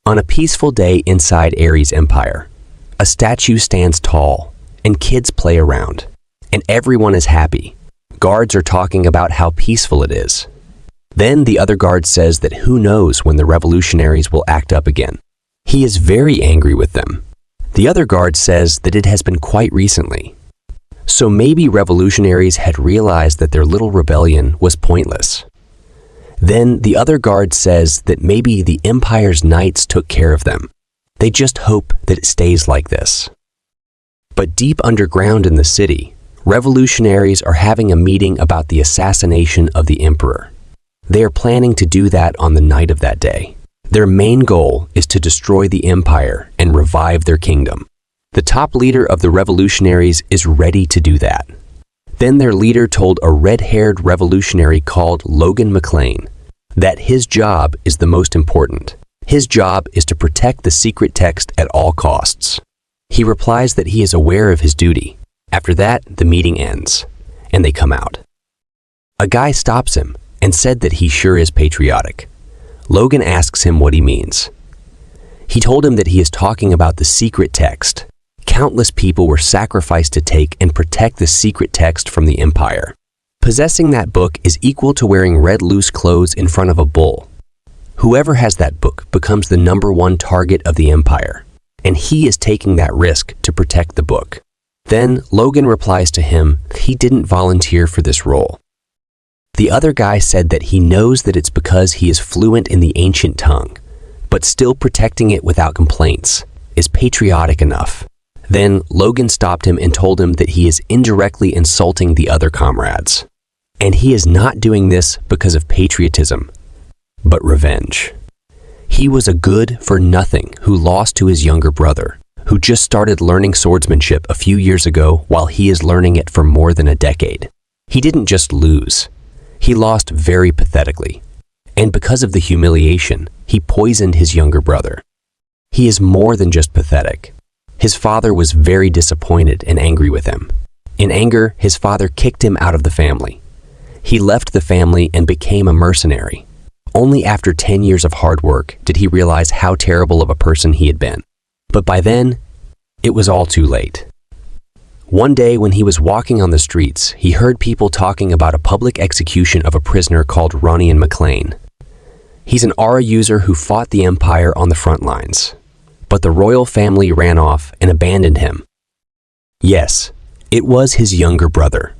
On a peaceful day inside Ares' empire, a statue stands tall, and kids play around, and everyone is happy. Guards are talking about how peaceful it is. Then the other guard says that who knows when the revolutionaries will act up again. He is very angry with them. The other guard says that it has been quite recently. So maybe revolutionaries had realized that their little rebellion was pointless. Then the other guard says that maybe the empire's knights took care of them. They just hope that it stays like this. But deep underground in the city, revolutionaries are having a meeting about the assassination of the emperor. They are planning to do that on the night of that day. Their main goal is to destroy the empire and revive their kingdom. The top leader of the revolutionaries is ready to do that. Then their leader told a red-haired revolutionary called Logan McLean that his job is the most important. His job is to protect the secret text at all costs. He replies that he is aware of his duty. After that, the meeting ends, and they come out. A guy stops him and said that he sure is patriotic. Logan asks him what he means. He told him that he is talking about the secret text. Countless people were sacrificed to take and protect the secret text from the empire. Possessing that book is equal to wearing red loose clothes in front of a bull. Whoever has that book becomes the #1 target of the empire, and he is taking that risk to protect the book. Then Logan replies to him he didn't volunteer for this role. The other guy said that he knows that it's because he is fluent in the ancient tongue, but still protecting it without complaints is patriotic enough. Then Logan stopped him and told him that he is indirectly insulting the other comrades. And he is not doing this because of patriotism, but revenge. He was a good-for-nothing who lost to his younger brother, who just started learning swordsmanship a few years ago while he is learning it for more than a decade. He didn't just lose. He lost very pathetically. And because of the humiliation, he poisoned his younger brother. He is more than just pathetic. His father was very disappointed and angry with him. In anger, his father kicked him out of the family. He left the family and became a mercenary. Only after 10 years of hard work did he realize how terrible of a person he had been. But by then, it was all too late. One day when he was walking on the streets, he heard people talking about a public execution of a prisoner called Ronnie McLean. He's an aura user who fought the empire on the front lines. But the royal family ran off and abandoned him. Yes, it was his younger brother.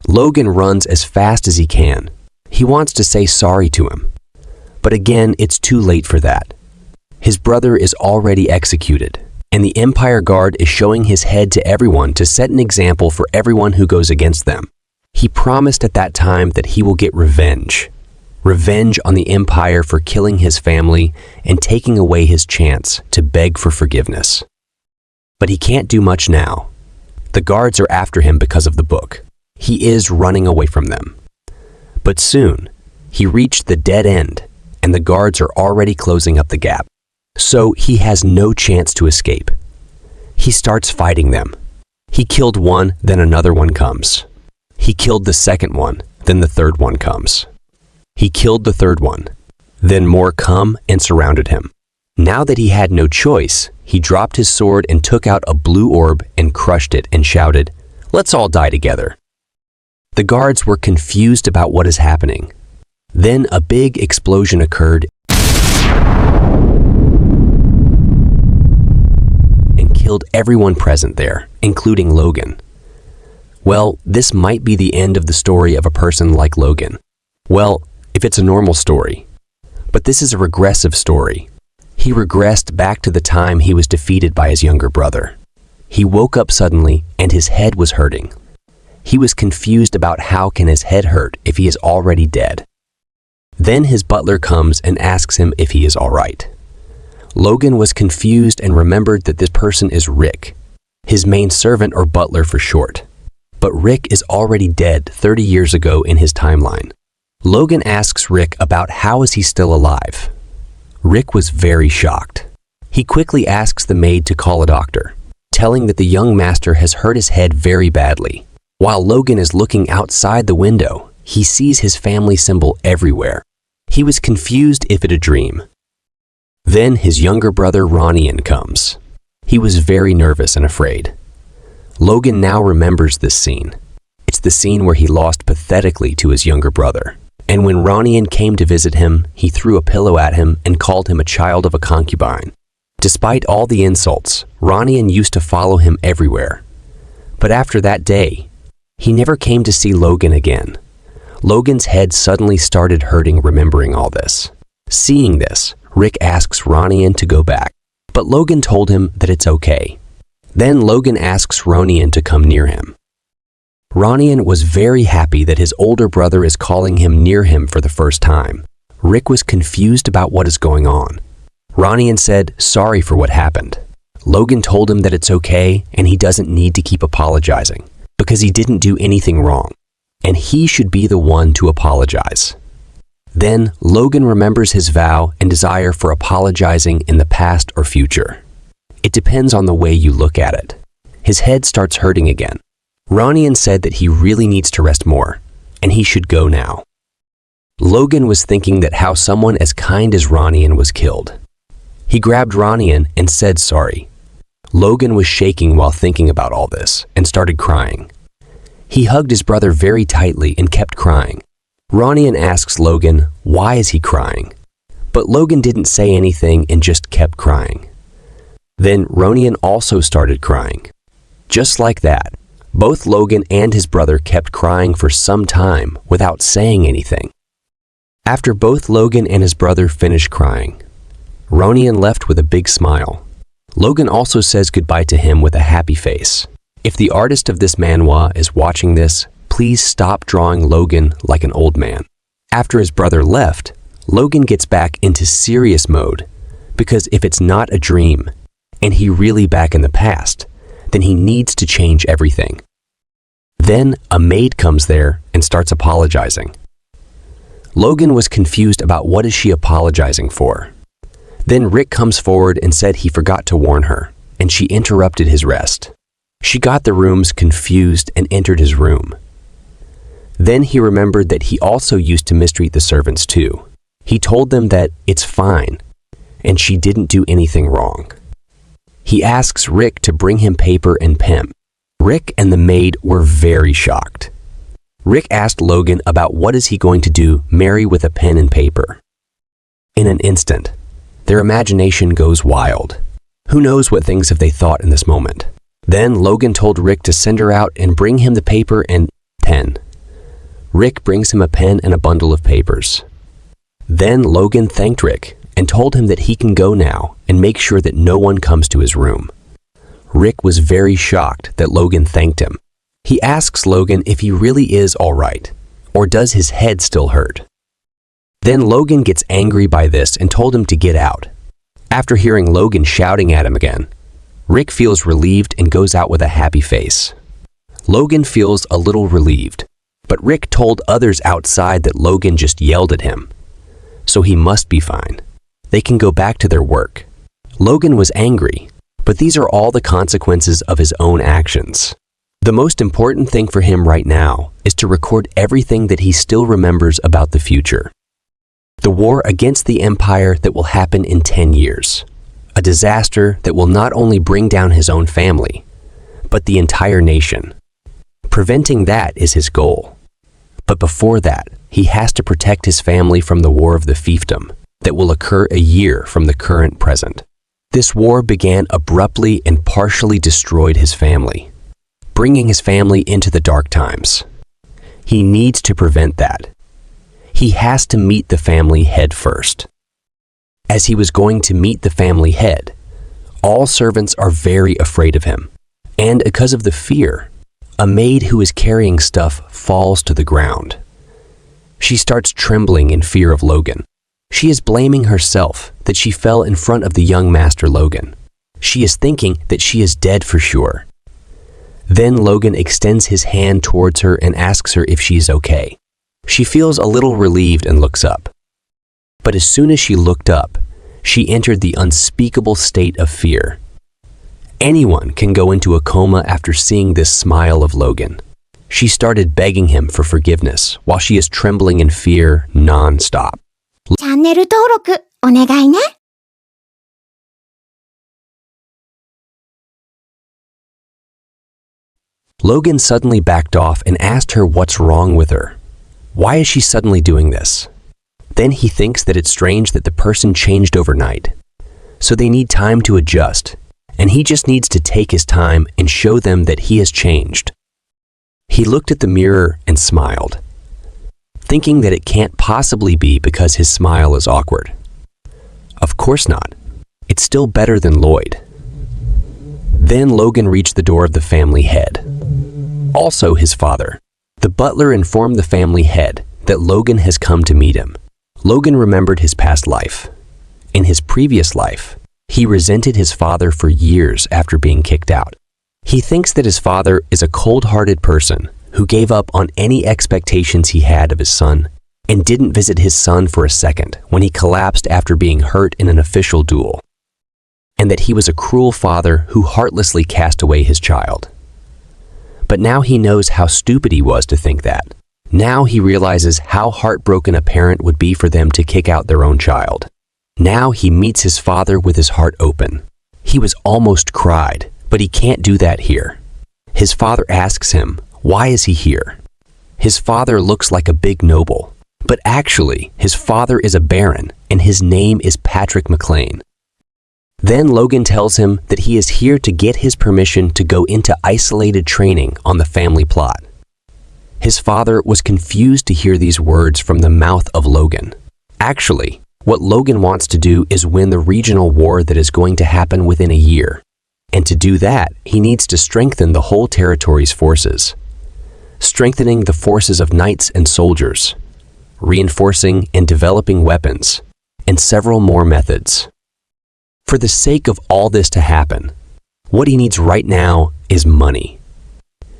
Logan runs as fast as he can. He wants to say sorry to him. But again, it's too late for that. His brother is already executed, and the Empire Guard is showing his head to everyone to set an example for everyone who goes against them. He promised at that time that he will get revenge. Revenge on the Empire for killing his family and taking away his chance to beg for forgiveness. But he can't do much now. The guards are after him because of the book. He is running away from them. But soon, he reached the dead end, and the guards are already closing up the gap. So he has no chance to escape. He starts fighting them. He killed one, then another one comes. He killed the second one, then the third one comes. He killed the third one. Then more come and surrounded him. Now that he had no choice, he dropped his sword and took out a blue orb and crushed it and shouted, "Let's all die together." The guards were confused about what is happening. Then a big explosion occurred and killed everyone present there, including Logan. Well, this might be the end of the story of a person like Logan. Well, if it's a normal story. But this is a regressive story. He regressed back to the time he was defeated by his younger brother. He woke up suddenly and his head was hurting. He was confused about how can his head hurt if he is already dead. Then his butler comes and asks him if he is all right. Logan was confused and remembered that this person is Rick, his main servant or butler for short. But Rick is already dead 30 years ago in his timeline. Logan asks Rick about how is he still alive. Rick was very shocked. He quickly asks the maid to call a doctor, telling that the young master has hurt his head very badly. While Logan is looking outside the window, he sees his family symbol everywhere. He was confused if it a dream. Then his younger brother Ronian comes. He was very nervous and afraid. Logan now remembers this scene. It's the scene where he lost pathetically to his younger brother. And when Ronian came to visit him, he threw a pillow at him and called him a child of a concubine. Despite all the insults, Ronian used to follow him everywhere. But after that day, he never came to see Logan again. Logan's head suddenly started hurting remembering all this. Seeing this, Rick asks Ronian to go back, but Logan told him that it's okay. Then Logan asks Ronian to come near him. Ronian was very happy that his older brother is calling him near him for the first time. Rick was confused about what is going on. Ronian said sorry for what happened. Logan told him that it's okay and he doesn't need to keep apologizing because he didn't do anything wrong, and he should be the one to apologize. Then Logan remembers his vow and desire for apologizing in the past or future. It depends on the way you look at it. His head starts hurting again. Ronian said that he really needs to rest more, and he should go now. Logan was thinking that how someone as kind as Ronian was killed. He grabbed Ronian and said sorry. Logan was shaking while thinking about all this and started crying. He hugged his brother very tightly and kept crying. Ronian asks Logan, why is he crying? But Logan didn't say anything and just kept crying. Then Ronian also started crying. Just like that, both Logan and his brother kept crying for some time without saying anything. After both Logan and his brother finished crying, Ronian left with a big smile. Logan also says goodbye to him with a happy face. If the artist of this manhwa is watching this, please stop drawing Logan like an old man. After his brother left, Logan gets back into serious mode because if it's not a dream and he really back in the past, then he needs to change everything. Then a maid comes there and starts apologizing. Logan was confused about what is she apologizing for. Then Rick comes forward and said he forgot to warn her, and she interrupted his rest. She got the rooms confused and entered his room. Then he remembered that he also used to mistreat the servants too. He told them that it's fine, and she didn't do anything wrong. He asks Rick to bring him paper and pen. Rick and the maid were very shocked. Rick asked Logan about what is he going to do, marry with a pen and paper. In an instant, their imagination goes wild. Who knows what things have they thought in this moment? Then Logan told Rick to send her out and bring him the paper and pen. Rick brings him a pen and a bundle of papers. Then Logan thanked Rick and told him that he can go now and make sure that no one comes to his room. Rick was very shocked that Logan thanked him. He asks Logan if he really is all right, or does his head still hurt? Then Logan gets angry by this and told him to get out. After hearing Logan shouting at him again, Rick feels relieved and goes out with a happy face. Logan feels a little relieved, but Rick told others outside that Logan just yelled at him, so he must be fine. They can go back to their work. Logan was angry, but these are all the consequences of his own actions. The most important thing for him right now is to record everything that he still remembers about the future. The war against the empire that will happen in 10 years. A disaster that will not only bring down his own family, but the entire nation. Preventing that is his goal. But before that, he has to protect his family from the war of the fiefdom that will occur a year from the current present. This war began abruptly and partially destroyed his family, bringing his family into the dark times. He needs to prevent that. He has to meet the family head first. As he was going to meet the family head, all servants are very afraid of him, and because of the fear, a maid who is carrying stuff falls to the ground. She starts trembling in fear of Logan. She is blaming herself that she fell in front of the young master Logan. She is thinking that she is dead for sure. Then Logan extends his hand towards her and asks her if she is okay. She feels a little relieved and looks up. But as soon as she looked up, she entered the unspeakable state of fear. Anyone can go into a coma after seeing this smile of Logan. She started begging him for forgiveness while she is trembling in fear non-stop. チャンネル登録お願いね。Logan suddenly backed off and asked her what's wrong with her. Why is she suddenly doing this? Then he thinks that it's strange that the person changed overnight. So they need time to adjust, and he just needs to take his time and show them that he has changed. He looked at the mirror and smiled, thinking that it can't possibly be because his smile is awkward. Of course not. It's still better than Lloyd. Then Logan reached the door of the family head, also his father. The butler informed the family head that Logan has come to meet him. Logan remembered his past life. In his previous life, he resented his father for years after being kicked out. He thinks that his father is a cold-hearted person who gave up on any expectations he had of his son and didn't visit his son for a second when he collapsed after being hurt in an official duel, and that he was a cruel father who heartlessly cast away his child. But now he knows how stupid he was to think that. Now he realizes how heartbroken a parent would be for them to kick out their own child. Now he meets his father with his heart open. He was almost cried, but he can't do that here. His father asks him, why is he here? His father looks like a big noble, but actually his father is a baron and his name is Patrick McLean. Then Logan tells him that he is here to get his permission to go into isolated training on the family plot. His father was confused to hear these words from the mouth of Logan. Actually, what Logan wants to do is win the regional war that is going to happen within a year. And to do that, he needs to strengthen the whole territory's forces. Strengthening the forces of knights and soldiers, reinforcing and developing weapons, and several more methods. For the sake of all this to happen, what he needs right now is money.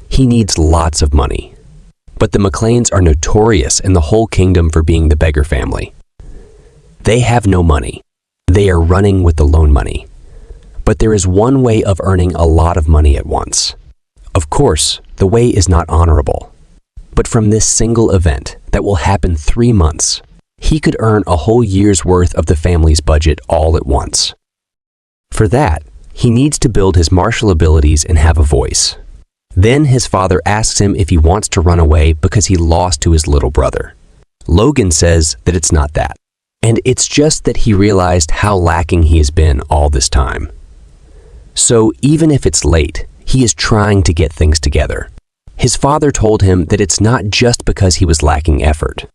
He needs lots of money. But the McLeans are notorious in the whole kingdom for being the beggar family. They have no money. They are running with the loan money. But there is one way of earning a lot of money at once. Of course, the way is not honorable. But from this single event that will happen 3 months, he could earn a whole year's worth of the family's budget all at once. For that, he needs to build his martial abilities and have a voice. Then his father asks him if he wants to run away because he lost to his little brother. Logan says that it's not that. And it's just that he realized how lacking he has been all this time. So even if it's late, he is trying to get things together. His father told him that it's not just because he was lacking effort.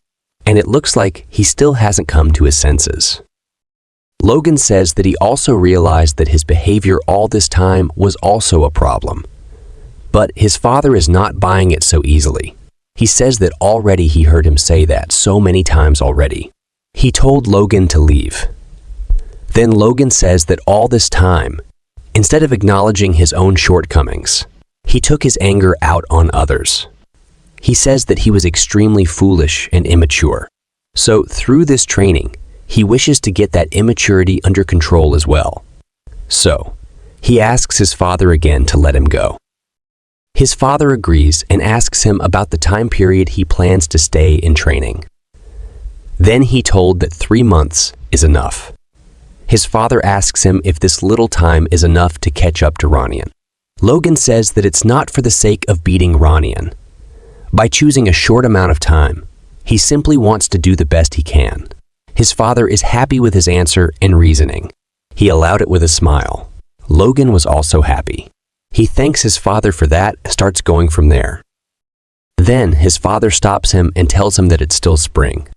And it looks like he still hasn't come to his senses. Logan says that he also realized that his behavior all this time was also a problem. But his father is not buying it so easily. He says that already he heard him say that so many times already. He told Logan to leave. Then Logan says that all this time, instead of acknowledging his own shortcomings, he took his anger out on others. He says that he was extremely foolish and immature. So through this training, he wishes to get that immaturity under control as well. So, he asks his father again to let him go. His father agrees and asks him about the time period he plans to stay in training. Then he told that 3 months is enough. His father asks him if this little time is enough to catch up to Ronian. Logan says that it's not for the sake of beating Ronian. By choosing a short amount of time, he simply wants to do the best he can. His father is happy with his answer and reasoning. He allowed it with a smile. Logan was also happy. He thanks his father for that and starts going from there. Then his father stops him and tells him that it's still spring.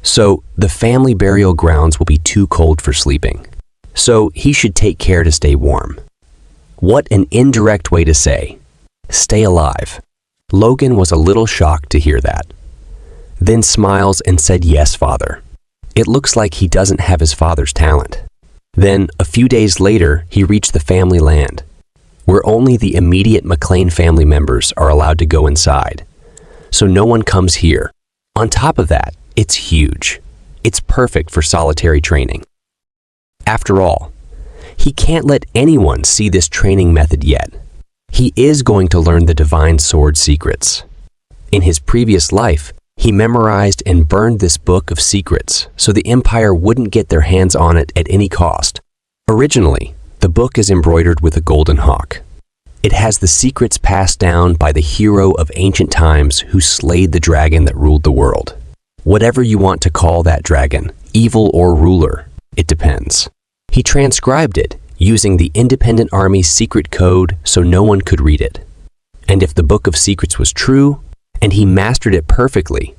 So the family burial grounds will be too cold for sleeping. So he should take care to stay warm. What an indirect way to say, stay alive. Logan was a little shocked to hear that. Then smiles and said, yes, father. It looks like he doesn't have his father's talent. Then, a few days later, he reached the family land, where only the immediate McLean family members are allowed to go inside. So no one comes here. On top of that, it's huge. It's perfect for solitary training. After all, he can't let anyone see this training method yet. He is going to learn the divine sword secrets. In his previous life, he memorized and burned this book of secrets so the Empire wouldn't get their hands on it at any cost. Originally, the book is embroidered with a golden hawk. It has the secrets passed down by the hero of ancient times who slayed the dragon that ruled the world. Whatever you want to call that dragon, evil or ruler, it depends. He transcribed it using the Independent Army's secret code so no one could read it. And if the Book of Secrets was true, and he mastered it perfectly,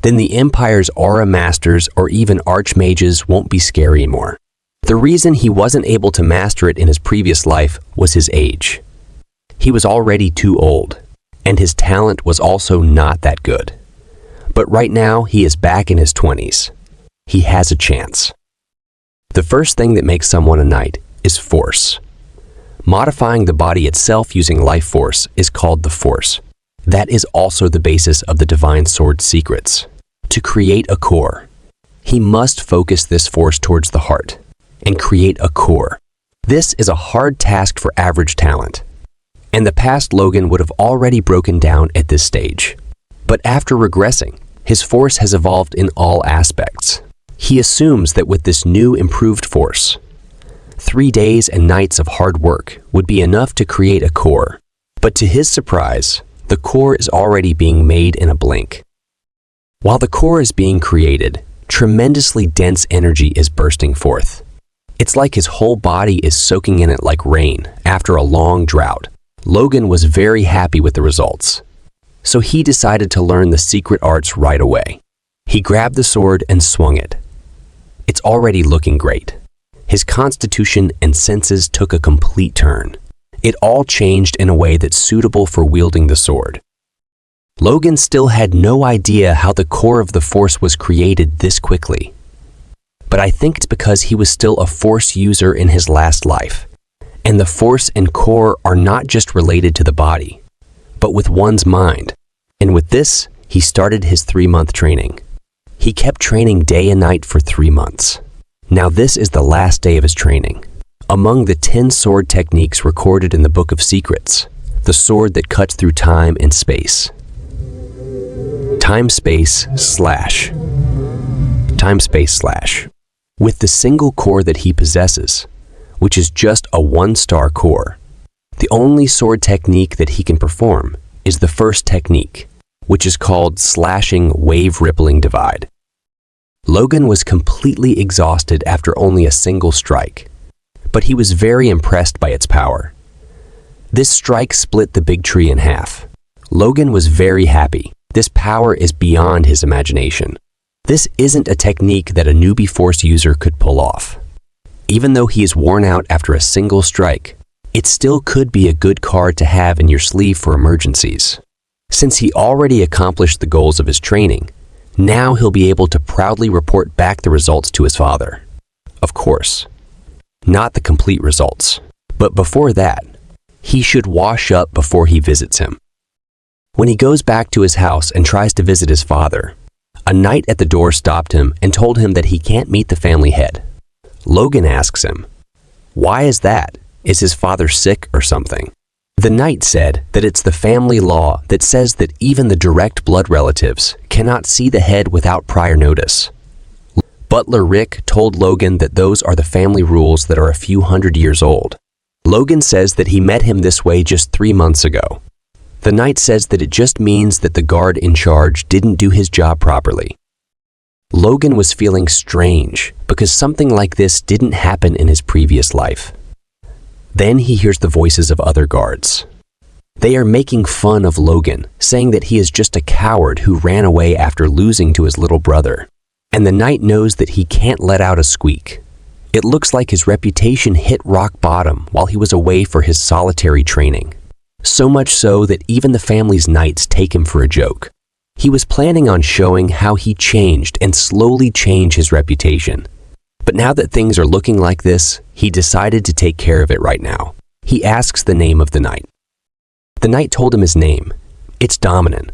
then the Empire's aura masters or even archmages won't be scary anymore. The reason he wasn't able to master it in his previous life was his age. He was already too old, and his talent was also not that good. But right now, he is back in his 20s. He has a chance. The first thing that makes someone a knight is force. Modifying the body itself using life force is called the force. That is also the basis of the Divine Sword's secrets. To create a core, he must focus this force towards the heart and create a core. This is a hard task for average talent, and the past Logan would have already broken down at this stage. But after regressing, his force has evolved in all aspects. He assumes that with this new improved force, 3 days and nights of hard work would be enough to create a core. But to his surprise, the core is already being made in a blink. While the core is being created, tremendously dense energy is bursting forth. It's like his whole body is soaking in it like rain after a long drought. Logan was very happy with the results, so he decided to learn the secret arts right away. He grabbed the sword and swung it. It's already looking great. His constitution and senses took a complete turn. It all changed in a way that's suitable for wielding the sword. Logan still had no idea how the core of the force was created this quickly. But I think it's because he was still a force user in his last life. And the force and core are not just related to the body, but with one's mind. And with this, he started his 3-month training. He kept training day and night for 3 months. Now this is the last day of his training. Among the 10 sword techniques recorded in the Book of Secrets, the sword that cuts through time and space. Time-space slash. Time-space slash. With the single core that he possesses, which is just a 1-star core, the only sword technique that he can perform is the first technique, which is called slashing wave rippling divide. Logan was completely exhausted after only a single strike, but he was very impressed by its power. This strike split the big tree in half. Logan was very happy. This power is beyond his imagination. This isn't a technique that a newbie force user could pull off. Even though he is worn out after a single strike, it still could be a good card to have in your sleeve for emergencies. Since he already accomplished the goals of his training, now he'll be able to proudly report back the results to his father. Of course, not the complete results, but before that, he should wash up before he visits him. When he goes back to his house and tries to visit his father, a knight at the door stopped him and told him that he can't meet the family head. Logan asks him, "Why is that? Is his father sick or something?" The knight said that it's the family law that says that even the direct blood relatives cannot see the head without prior notice. Butler Rick told Logan that those are the family rules that are a few hundred years old. Logan says that he met him this way just 3 months ago. The knight says that it just means that the guard in charge didn't do his job properly. Logan was feeling strange because something like this didn't happen in his previous life. Then he hears the voices of other guards. They are making fun of Logan, saying that he is just a coward who ran away after losing to his little brother. And the knight knows that he can't let out a squeak. It looks like his reputation hit rock bottom while he was away for his solitary training. So much so that even the family's knights take him for a joke. He was planning on showing how he changed and slowly change his reputation. But now that things are looking like this, he decided to take care of it right now. He asks the name of the knight. The knight told him his name. It's Dominant.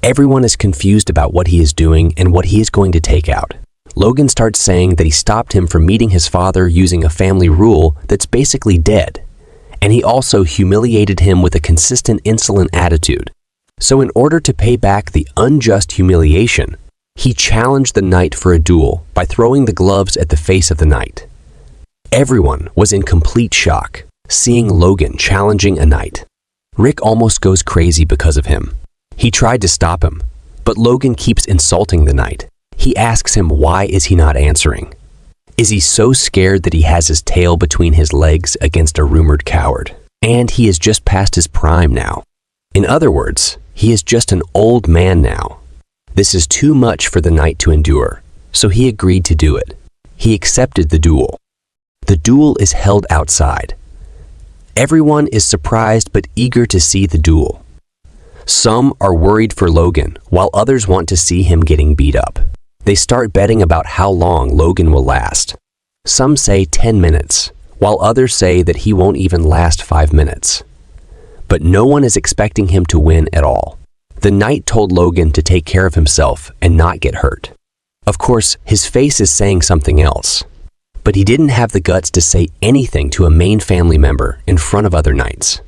Everyone is confused about what he is doing and what he is going to take out. Logan starts saying that he stopped him from meeting his father using a family rule that's basically dead. And he also humiliated him with a consistent insolent attitude. So in order to pay back the unjust humiliation, he challenged the knight for a duel by throwing the gloves at the face of the knight. Everyone was in complete shock. seeing Logan challenging a knight. Rick almost goes crazy because of him. He tried to stop him, but Logan keeps insulting the knight. He asks him why is he not answering. Is he so scared that he has his tail between his legs against a rumored coward? And he is just past his prime now. In other words, he is just an old man now. This is too much for the knight to endure, so he agreed to do it. He accepted the duel. The duel is held outside. Everyone is surprised but eager to see the duel. Some are worried for Logan, while others want to see him getting beat up. They start betting about how long Logan will last. Some say 10 minutes, while others say that he won't even last 5 minutes. But no one is expecting him to win at all. The knight told Logan to take care of himself and not get hurt. Of course, his face is saying something else. But he didn't have the guts to say anything to a main family member in front of other knights.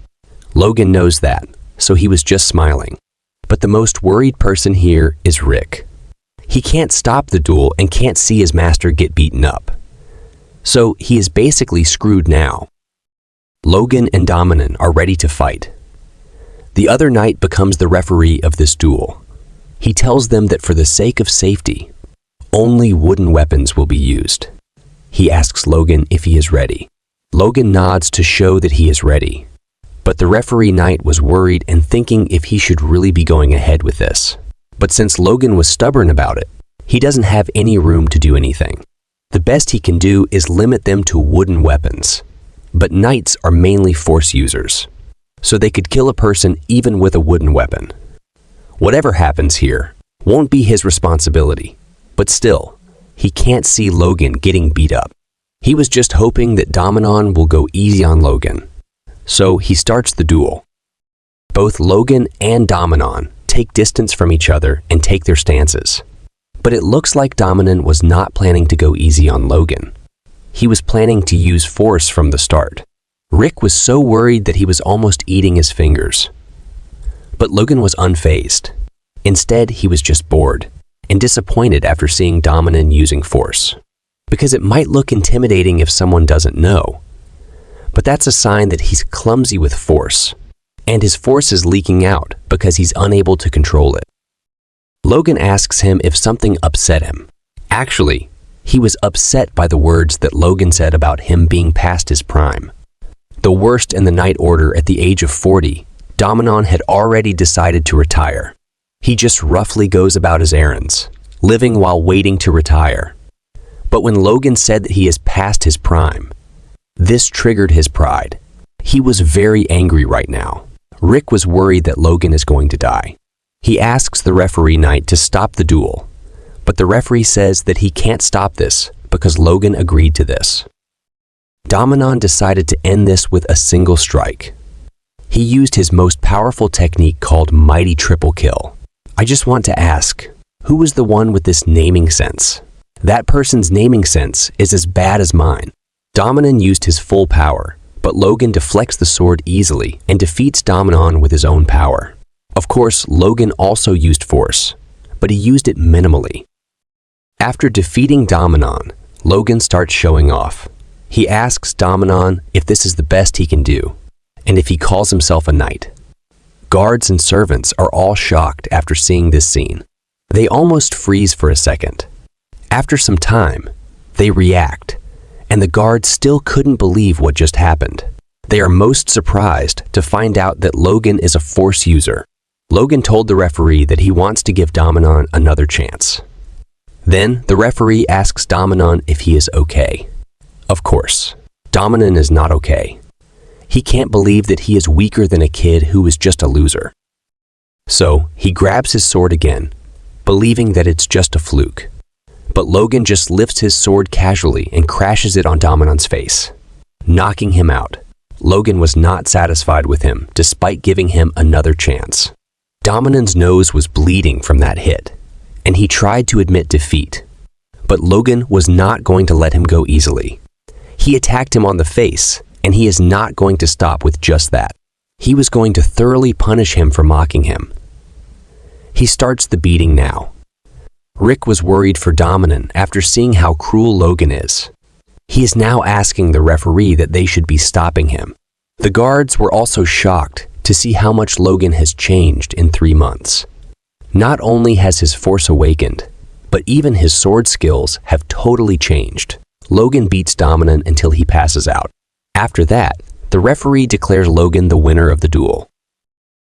Logan knows that, so he was just smiling. But the most worried person here is Rick. He can't stop the duel and can't see his master get beaten up. So he is basically screwed now. Logan and Dominan are ready to fight. The other knight becomes the referee of this duel. He tells them that for the sake of safety, only wooden weapons will be used. He asks Logan if he is ready. Logan nods to show that he is ready. But the referee knight was worried and thinking if he should really be going ahead with this. But since Logan was stubborn about it, he doesn't have any room to do anything. The best he can do is limit them to wooden weapons. But knights are mainly force users, so they could kill a person even with a wooden weapon. Whatever happens here won't be his responsibility, but still, he can't see Logan getting beat up. He was just hoping that Dominan will go easy on Logan. So he starts the duel. Both Logan and Dominan take distance from each other and take their stances. But it looks like Dominan was not planning to go easy on Logan. He was planning to use force from the start. Rick was so worried that he was almost eating his fingers. But Logan was unfazed. Instead, he was just bored and disappointed after seeing Dominan using force. Because it might look intimidating if someone doesn't know. But that's a sign that he's clumsy with force, and his force is leaking out because he's unable to control it. Logan asks him if something upset him. Actually, he was upset by the words that Logan said about him being past his prime. The worst in the Knight Order at the age of 40, Dominan had already decided to retire. He just roughly goes about his errands, living while waiting to retire. But when Logan said that he is past his prime, this triggered his pride. He was very angry right now. Rick was worried that Logan is going to die. He asks the referee knight to stop the duel, but the referee says that he can't stop this because Logan agreed to this. Dominan decided to end this with a single strike. He used his most powerful technique called Mighty Triple Kill. I just want to ask, who was the one with this naming sense? That person's naming sense is as bad as mine. Dominan used his full power, but Logan deflects the sword easily and defeats Dominan with his own power. Of course, Logan also used force, but he used it minimally. After defeating Dominan, Logan starts showing off. He asks Dominan if this is the best he can do, and if he calls himself a knight. Guards and servants are all shocked after seeing this scene. They almost freeze for a second. After some time, they react, and the guards still couldn't believe what just happened. They are most surprised to find out that Logan is a force user. Logan told the referee that he wants to give Dominan another chance. Then the referee asks Dominan if he is okay. Of course, Dominan is not okay. He can't believe that he is weaker than a kid who is just a loser. So he grabs his sword again, believing that it's just a fluke. But Logan just lifts his sword casually and crashes it on Dominan's face, knocking him out. Logan was not satisfied with him, despite giving him another chance. Dominan's nose was bleeding from that hit, and he tried to admit defeat. But Logan was not going to let him go easily. He attacked him on the face, and he is not going to stop with just that. He was going to thoroughly punish him for mocking him. He starts the beating now. Rick was worried for Dominan after seeing how cruel Logan is. He is now asking the referee that they should be stopping him. The guards were also shocked to see how much Logan has changed in 3 months. Not only has his force awakened, but even his sword skills have totally changed. Logan beats Dominant until he passes out. After that, the referee declares Logan the winner of the duel.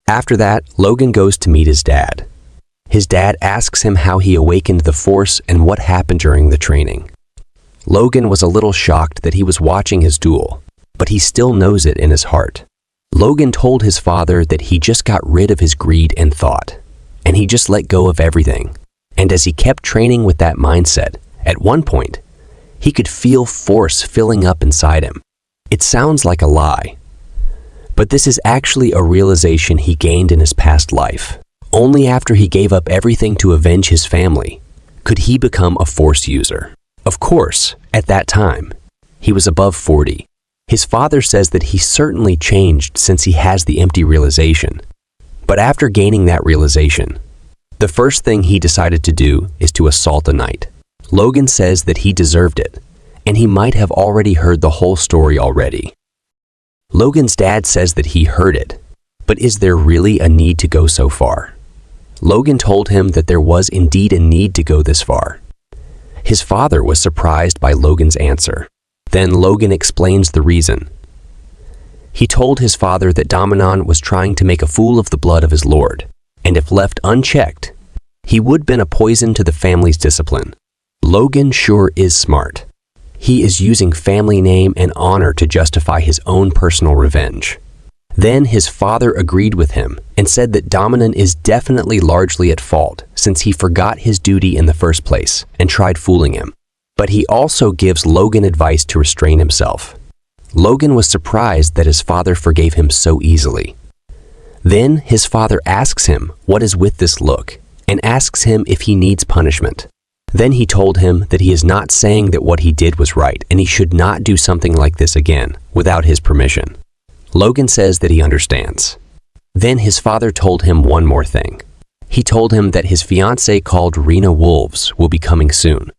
After that, Logan goes to meet his dad. His dad asks him how he awakened the force and what happened during the training. Logan was a little shocked that he was watching his duel, but he still knows it in his heart. Logan told his father that he just got rid of his greed and thought, and he just let go of everything. And as he kept training with that mindset, at one point, he could feel force filling up inside him. It sounds like a lie, but this is actually a realization he gained in his past life. Only after he gave up everything to avenge his family could he become a force user. Of course, at that time, he was above 40. His father says that he certainly changed since he has the empty realization. But after gaining that realization, the first thing he decided to do is to assault a knight. Logan says that he deserved it, and he might have already heard the whole story already. Logan's dad says that he heard it, but is there really a need to go so far? Logan told him that there was indeed a need to go this far. His father was surprised by Logan's answer. Then Logan explains the reason. He told his father that Dominon was trying to make a fool of the blood of his lord, and if left unchecked, he would been a poison to the family's discipline. Logan sure is smart. He is using family name and honor to justify his own personal revenge. Then his father agreed with him and said that Dominon is definitely largely at fault since he forgot his duty in the first place and tried fooling him. But he also gives Logan advice to restrain himself. Logan was surprised that his father forgave him so easily. Then his father asks him what is with this look and asks him if he needs punishment. Then he told him that he is not saying that what he did was right and he should not do something like this again without his permission. Logan says that he understands. Then his father told him one more thing. He told him that his fiancée called Rena Wolves will be coming soon.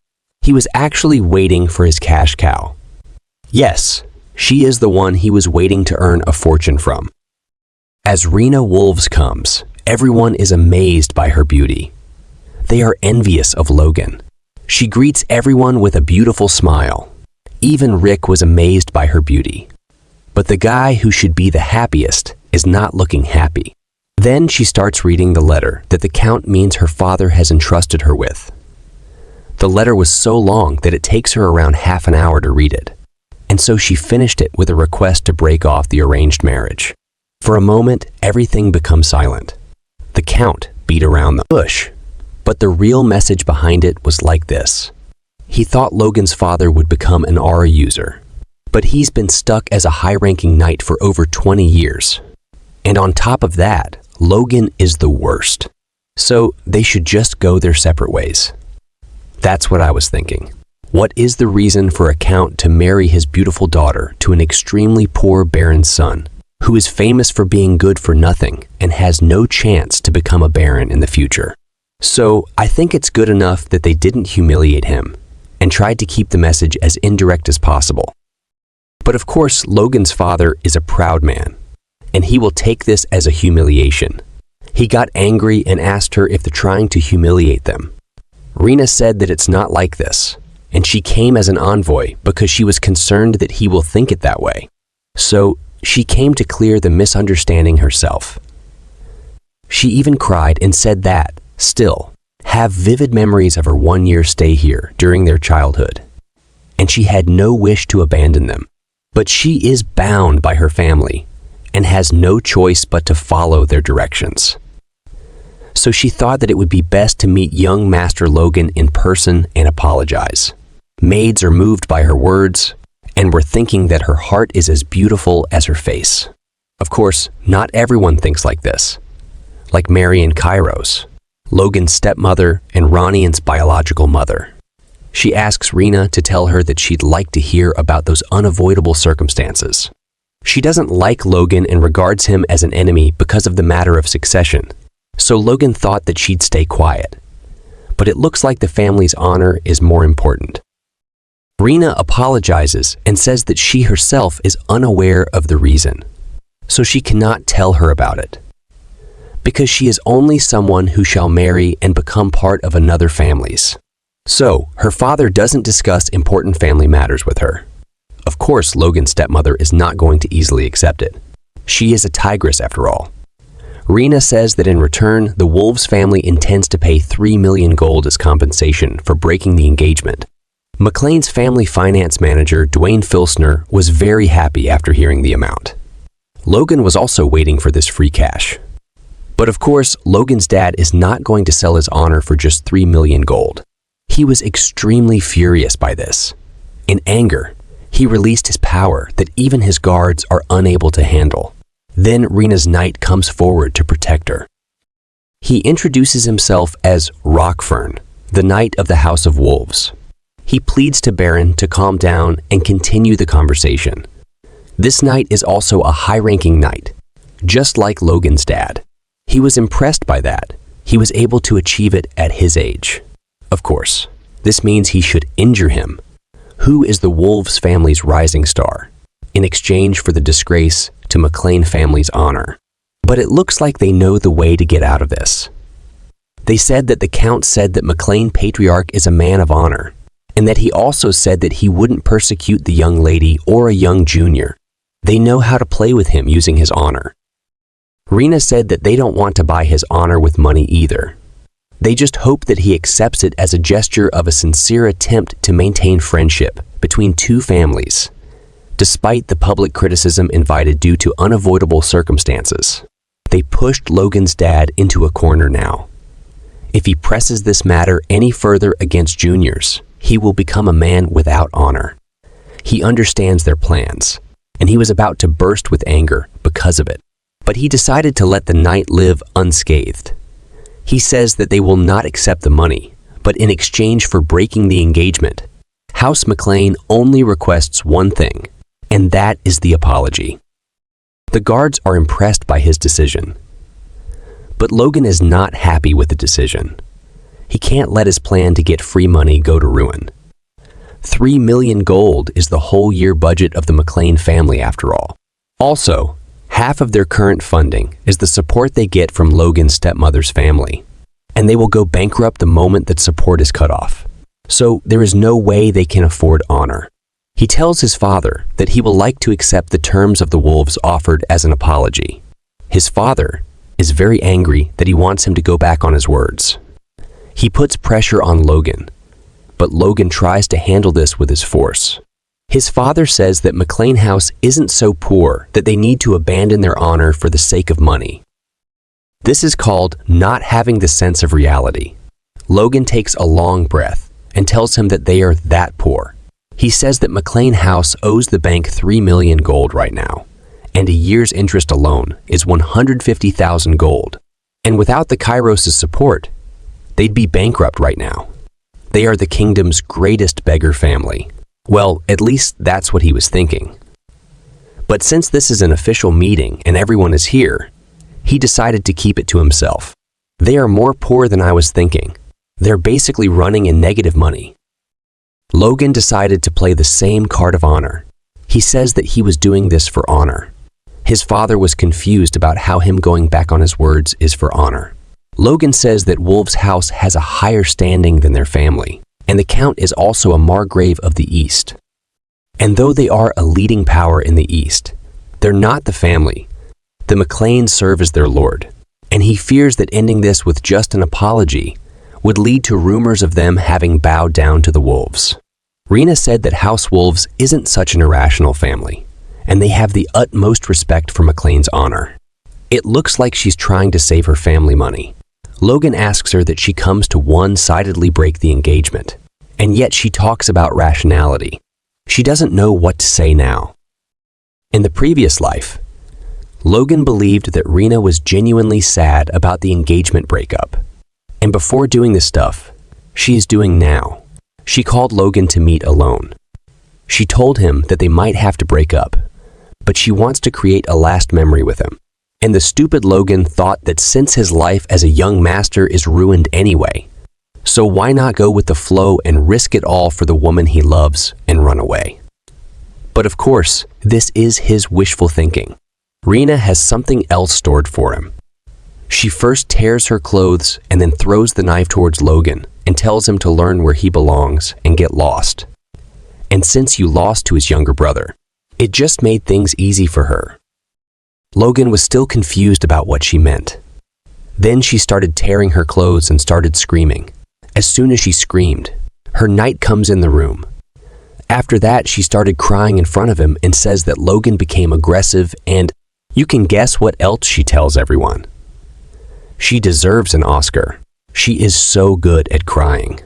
He was actually waiting for his cash cow. Yes, she is the one he was waiting to earn a fortune from. As Rena Wolves comes, everyone is amazed by her beauty. They are envious of Logan. She greets everyone with a beautiful smile. Even Rick was amazed by her beauty. But the guy who should be the happiest is not looking happy. Then she starts reading the letter that the Count means her father has entrusted her with. The letter was so long that it takes her around half an hour to read it. And so she finished it with a request to break off the arranged marriage. For a moment, everything becomes silent. The Count beat around the bush. But the real message behind it was like this. He thought Logan's father would become an aura user. But he's been stuck as a high-ranking knight for over 20 years. And on top of that, Logan is the worst. So they should just go their separate ways. That's what I was thinking. What is the reason for a count to marry his beautiful daughter to an extremely poor baron's son, who is famous for being good for nothing and has no chance to become a baron in the future? So I think it's good enough that they didn't humiliate him and tried to keep the message as indirect as possible. But of course, Logan's father is a proud man, and he will take this as a humiliation. He got angry and asked her if they're trying to humiliate them. Rena said that it's not like this, and she came as an envoy because she was concerned that he will think it that way. So she came to clear the misunderstanding herself. She even cried and said that, still, have vivid memories of her 1-year stay here during their childhood, and she had no wish to abandon them. But she is bound by her family and has no choice but to follow their directions. So she thought that it would be best to meet young Master Logan in person and apologize. Maids are moved by her words and were thinking that her heart is as beautiful as her face. Of course, not everyone thinks like this. Like Mary and Kairos, Logan's stepmother and Ronian's biological mother. She asks Rena to tell her that she'd like to hear about those unavoidable circumstances. She doesn't like Logan and regards him as an enemy because of the matter of succession, so Logan thought that she'd stay quiet. But it looks like the family's honor is more important. Rena apologizes and says that she herself is unaware of the reason, so she cannot tell her about it, because she is only someone who shall marry and become part of another family's. So, her father doesn't discuss important family matters with her. Of course, Logan's stepmother is not going to easily accept it. She is a tigress after all. Rena says that in return, the Wolves family intends to pay 3 million gold as compensation for breaking the engagement. McLean's family finance manager, Dwayne Filsner, was very happy after hearing the amount. Logan was also waiting for this free cash. But of course, Logan's dad is not going to sell his honor for just 3 million gold. He was extremely furious by this. In anger, he released his power that even his guards are unable to handle. Then Rena's knight comes forward to protect her. He introduces himself as Rockfern, the knight of the House of Wolves. He pleads to Baron to calm down and continue the conversation. This knight is also a high-ranking knight, just like Logan's dad. He was impressed by that. He was able to achieve it at his age. Of course, this means he should injure him. Who is the Wolves family's rising star, in exchange for the disgrace to McLean family's honor? But it looks like they know the way to get out of this. They said that the Count said that McLean Patriarch is a man of honor, and that he also said that he wouldn't persecute the young lady or a young junior. They know how to play with him using his honor. Rena said that they don't want to buy his honor with money either. They just hope that he accepts it as a gesture of a sincere attempt to maintain friendship between two families, despite the public criticism invited due to unavoidable circumstances. They pushed Logan's dad into a corner now. If he presses this matter any further against juniors, he will become a man without honor. He understands their plans, and he was about to burst with anger because of it. But he decided to let the knight live unscathed. He says that they will not accept the money, but in exchange for breaking the engagement, House McLean only requests one thing, and that is the apology. The guards are impressed by his decision. But Logan is not happy with the decision. He can't let his plan to get free money go to ruin. 3 million gold is the whole year budget of the McLean family after all. Also, half of their current funding is the support they get from Logan's stepmother's family, and they will go bankrupt the moment that support is cut off. So there is no way they can afford honor. He tells his father that he will like to accept the terms of the Wolves offered as an apology. His father is very angry that he wants him to go back on his words. He puts pressure on Logan, but Logan tries to handle this with his force. His father says that McLean House isn't so poor that they need to abandon their honor for the sake of money. This is called not having the sense of reality. Logan takes a long breath and tells him that they are that poor. He says that McLean House owes the bank 3 million gold right now, and a year's interest alone is 150,000 gold. And without the Kairos' support, they'd be bankrupt right now. They are the kingdom's greatest beggar family. Well, at least that's what he was thinking. But since this is an official meeting and everyone is here, he decided to keep it to himself. They are more poor than I was thinking. They're basically running in negative money. Logan decided to play the same card of honor. He says that he was doing this for honor. His father was confused about how him going back on his words is for honor. Logan says that Wolves' house has a higher standing than their family, and the Count is also a Margrave of the East. And though they are a leading power in the East, they're not the family. The McLeans serve as their lord, and he fears that ending this with just an apology would lead to rumors of them having bowed down to the Wolves. Rena said that House Wolves isn't such an irrational family, and they have the utmost respect for McLean's honor. It looks like she's trying to save her family money. Logan asks her that she comes to one-sidedly break the engagement, and yet she talks about rationality. She doesn't know what to say now. In the previous life, Logan believed that Rena was genuinely sad about the engagement breakup. And before doing this stuff, she is doing now. She called Logan to meet alone. She told him that they might have to break up, but she wants to create a last memory with him. And the stupid Logan thought that since his life as a young master is ruined anyway, So why not go with the flow and risk it all for the woman he loves and run away? But of course, this is his wishful thinking. Rena has something else stored for him. She first tears her clothes and then throws the knife towards Logan and tells him to learn where he belongs and get lost. And since you lost to his younger brother, it just made things easy for her. Logan was still confused about what she meant. Then she started tearing her clothes and started screaming. As soon as she screamed, her knight comes in the room. After that, she started crying in front of him and says that Logan became aggressive, and you can guess what else she tells everyone. She deserves an Oscar. She is so good at crying.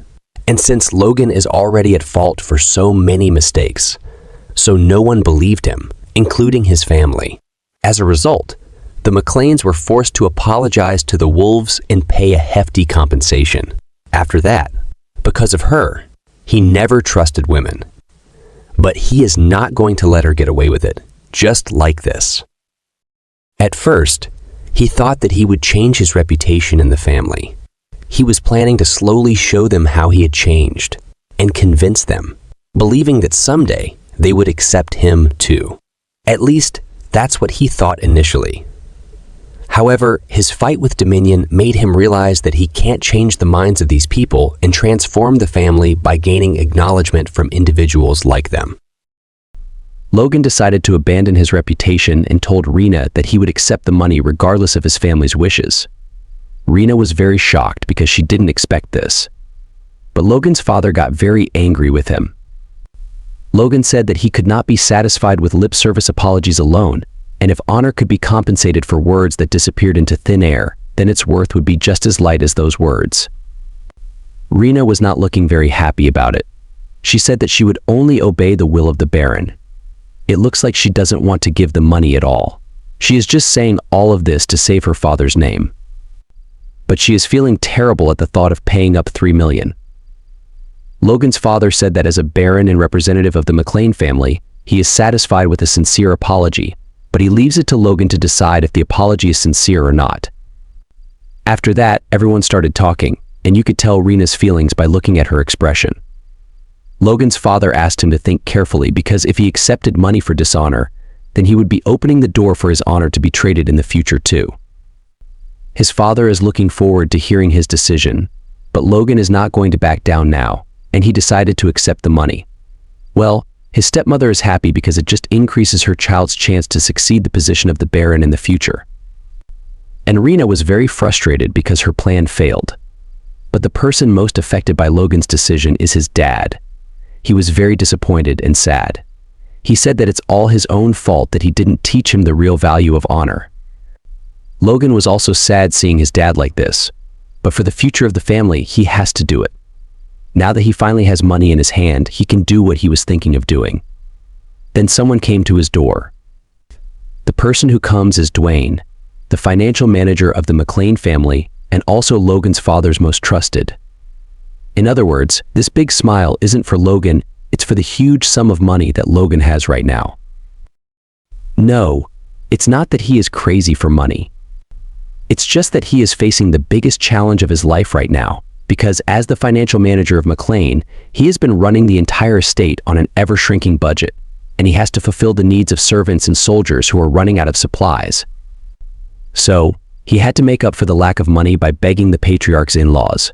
And since Logan is already at fault for so many mistakes, so no one believed him, including his family. As a result, the McClanes were forced to apologize to the wolves and pay a hefty compensation. After that, because of her, he never trusted women. But he is not going to let her get away with it, just like this. At first, he thought that he would change his reputation in the family. He was planning to slowly show them how he had changed and convince them, believing that someday they would accept him too. At least, that's what he thought initially. However, his fight with Dominion made him realize that he can't change the minds of these people and transform the family by gaining acknowledgement from individuals like them. Logan decided to abandon his reputation and told Rena that he would accept the money regardless of his family's wishes. Rena was very shocked because she didn't expect this. But Logan's father got very angry with him. Logan said that he could not be satisfied with lip service apologies alone, and if honor could be compensated for words that disappeared into thin air, then its worth would be just as light as those words. Rena was not looking very happy about it. She said that she would only obey the will of the Baron. It looks like she doesn't want to give the money at all. She is just saying all of this to save her father's name. But she is feeling terrible at the thought of paying up $3 million. Logan's father said that as a Baron and representative of the McClane family, he is satisfied with a sincere apology, but he leaves it to Logan to decide if the apology is sincere or not. After that, everyone started talking, and you could tell Rena's feelings by looking at her expression. Logan's father asked him to think carefully because if he accepted money for dishonor, then he would be opening the door for his honor to be traded in the future too. His father is looking forward to hearing his decision, but Logan is not going to back down now, and he decided to accept the money. Well, his stepmother is happy because it just increases her child's chance to succeed the position of the Baron in the future. And Rena was very frustrated because her plan failed. But the person most affected by Logan's decision is his dad. He was very disappointed and sad. He said that it's all his own fault that he didn't teach him the real value of honor. Logan was also sad seeing his dad like this, but for the future of the family, he has to do it. Now that he finally has money in his hand, he can do what he was thinking of doing. Then someone came to his door. The person who comes is Dwayne, the financial manager of the McClane family and also Logan's father's most trusted. In other words, this big smile isn't for Logan, it's for the huge sum of money that Logan has right now. No, it's not that he is crazy for money. It's just that he is facing the biggest challenge of his life right now, because as the financial manager of McClane, he has been running the entire estate on an ever-shrinking budget, and he has to fulfill the needs of servants and soldiers who are running out of supplies. So, he had to make up for the lack of money by begging the patriarch's in-laws.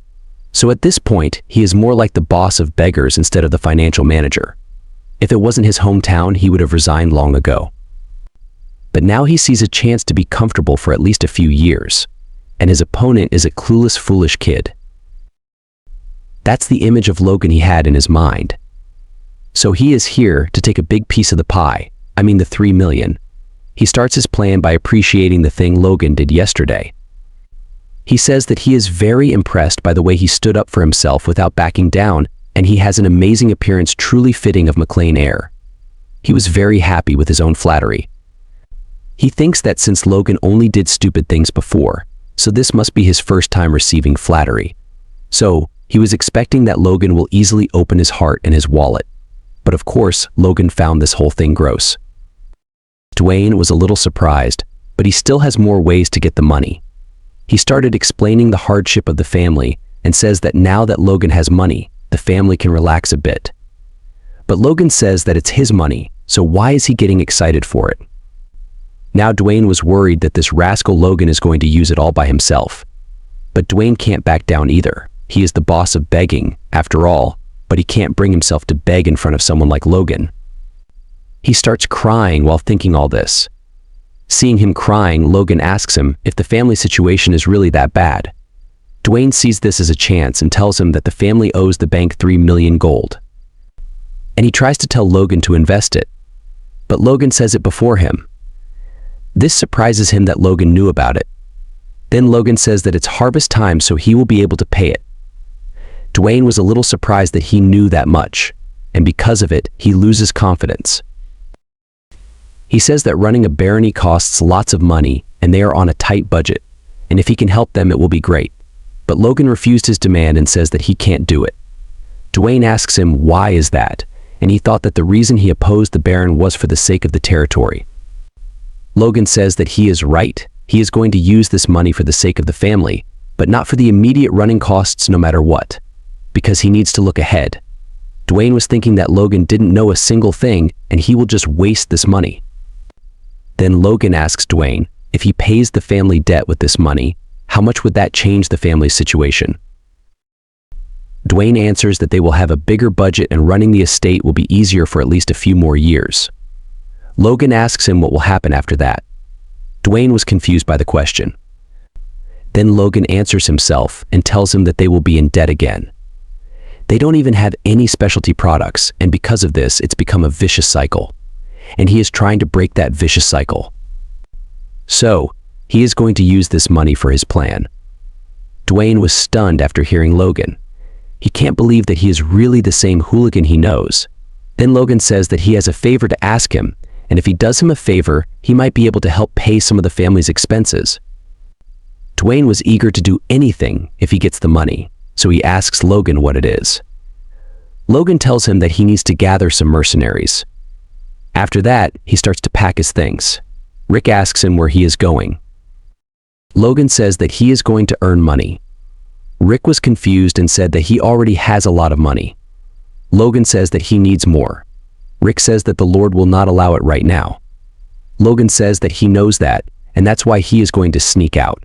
So at this point, he is more like the boss of beggars instead of the financial manager. If it wasn't his hometown, he would have resigned long ago. But now he sees a chance to be comfortable for at least a few years, and his opponent is a clueless, foolish kid. That's the image of Logan he had in his mind. So he is here to take a big piece of the pie, I mean the $3 million. He starts his plan by appreciating the thing Logan did yesterday. He says that he is very impressed by the way he stood up for himself without backing down, and he has an amazing appearance truly fitting of McClane heir. He was very happy with his own flattery. He thinks that since Logan only did stupid things before, so this must be his first time receiving flattery. So, he was expecting that Logan will easily open his heart and his wallet. But of course, Logan found this whole thing gross. Dwayne was a little surprised, but he still has more ways to get the money. He started explaining the hardship of the family and says that now that Logan has money, the family can relax a bit. But Logan says that it's his money, so why is he getting excited for it? Now Dwayne was worried that this rascal Logan is going to use it all by himself. But Dwayne can't back down either. He is the boss of begging, after all, but he can't bring himself to beg in front of someone like Logan. He starts crying while thinking all this. Seeing him crying, Logan asks him if the family situation is really that bad. Dwayne sees this as a chance and tells him that the family owes the bank 3 million gold. And he tries to tell Logan to invest it, but Logan says it before him. This surprises him that Logan knew about it. Then Logan says that it's harvest time, so he will be able to pay it. Dwayne was a little surprised that he knew that much, and because of it, he loses confidence. He says that running a barony costs lots of money, and they are on a tight budget, and if he can help them, it will be great. But Logan refused his demand and says that he can't do it. Dwayne asks him why is that, and he thought that the reason he opposed the Baron was for the sake of the territory. Logan says that he is right. He is going to use this money for the sake of the family, but not for the immediate running costs no matter what, because he needs to look ahead. Dwayne was thinking that Logan didn't know a single thing and he will just waste this money. Then Logan asks Dwayne if he pays the family debt with this money, how much would that change the family's situation? Dwayne answers that they will have a bigger budget and running the estate will be easier for at least a few more years. Logan asks him what will happen after that. Dwayne was confused by the question. Then Logan answers himself and tells him that they will be in debt again. They don't even have any specialty products, and because of this, it's become a vicious cycle. And he is trying to break that vicious cycle. So, he is going to use this money for his plan. Dwayne was stunned after hearing Logan. He can't believe that he is really the same hooligan he knows. Then Logan says that he has a favor to ask him, and if he does him a favor, he might be able to help pay some of the family's expenses. Dwayne was eager to do anything if he gets the money, so he asks Logan what it is. Logan tells him that he needs to gather some mercenaries. After that, he starts to pack his things. Rick asks him where he is going. Logan says that he is going to earn money. Rick was confused and said that he already has a lot of money. Logan says that he needs more. Rick says that the Lord will not allow it right now. Logan says that he knows that, and that's why he is going to sneak out.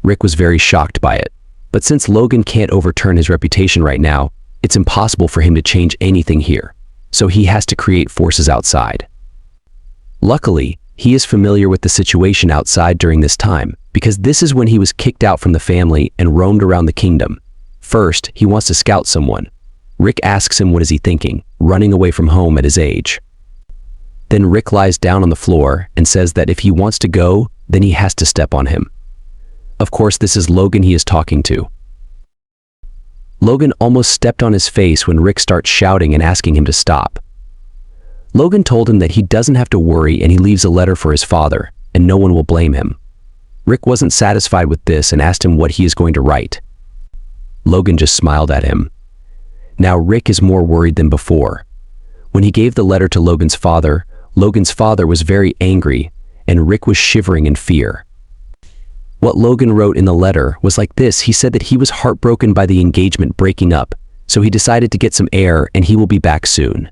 Rick was very shocked by it, but since Logan can't overturn his reputation right now, it's impossible for him to change anything here, so he has to create forces outside. Luckily, he is familiar with the situation outside during this time, because this is when he was kicked out from the family and roamed around the kingdom. First, he wants to scout someone. Rick asks him what is he thinking, running away from home at his age. Then Rick lies down on the floor and says that if he wants to go, then he has to step on him. Of course, this is Logan he is talking to. Logan almost stepped on his face when Rick starts shouting and asking him to stop. Logan told him that he doesn't have to worry and he leaves a letter for his father, and no one will blame him. Rick wasn't satisfied with this and asked him what he is going to write. Logan just smiled at him. Now Rick is more worried than before. When he gave the letter to Logan's father was very angry, and Rick was shivering in fear. What Logan wrote in the letter was like this. He said that he was heartbroken by the engagement breaking up, so he decided to get some air and he will be back soon.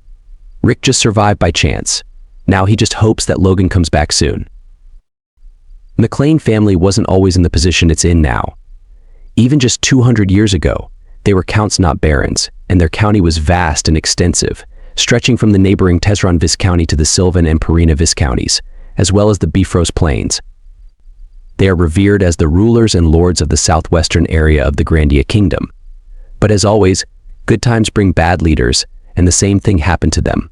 Rick just survived by chance. Now he just hopes that Logan comes back soon. McLean family wasn't always in the position it's in now. Even just 200 years ago, they were counts not barons, and their county was vast and extensive, stretching from the neighboring Tesron Viscounty to the Sylvan and Perina Viscounties, as well as the Bifrost Plains. They are revered as the rulers and lords of the southwestern area of the Grandia Kingdom. But as always, good times bring bad leaders, and the same thing happened to them.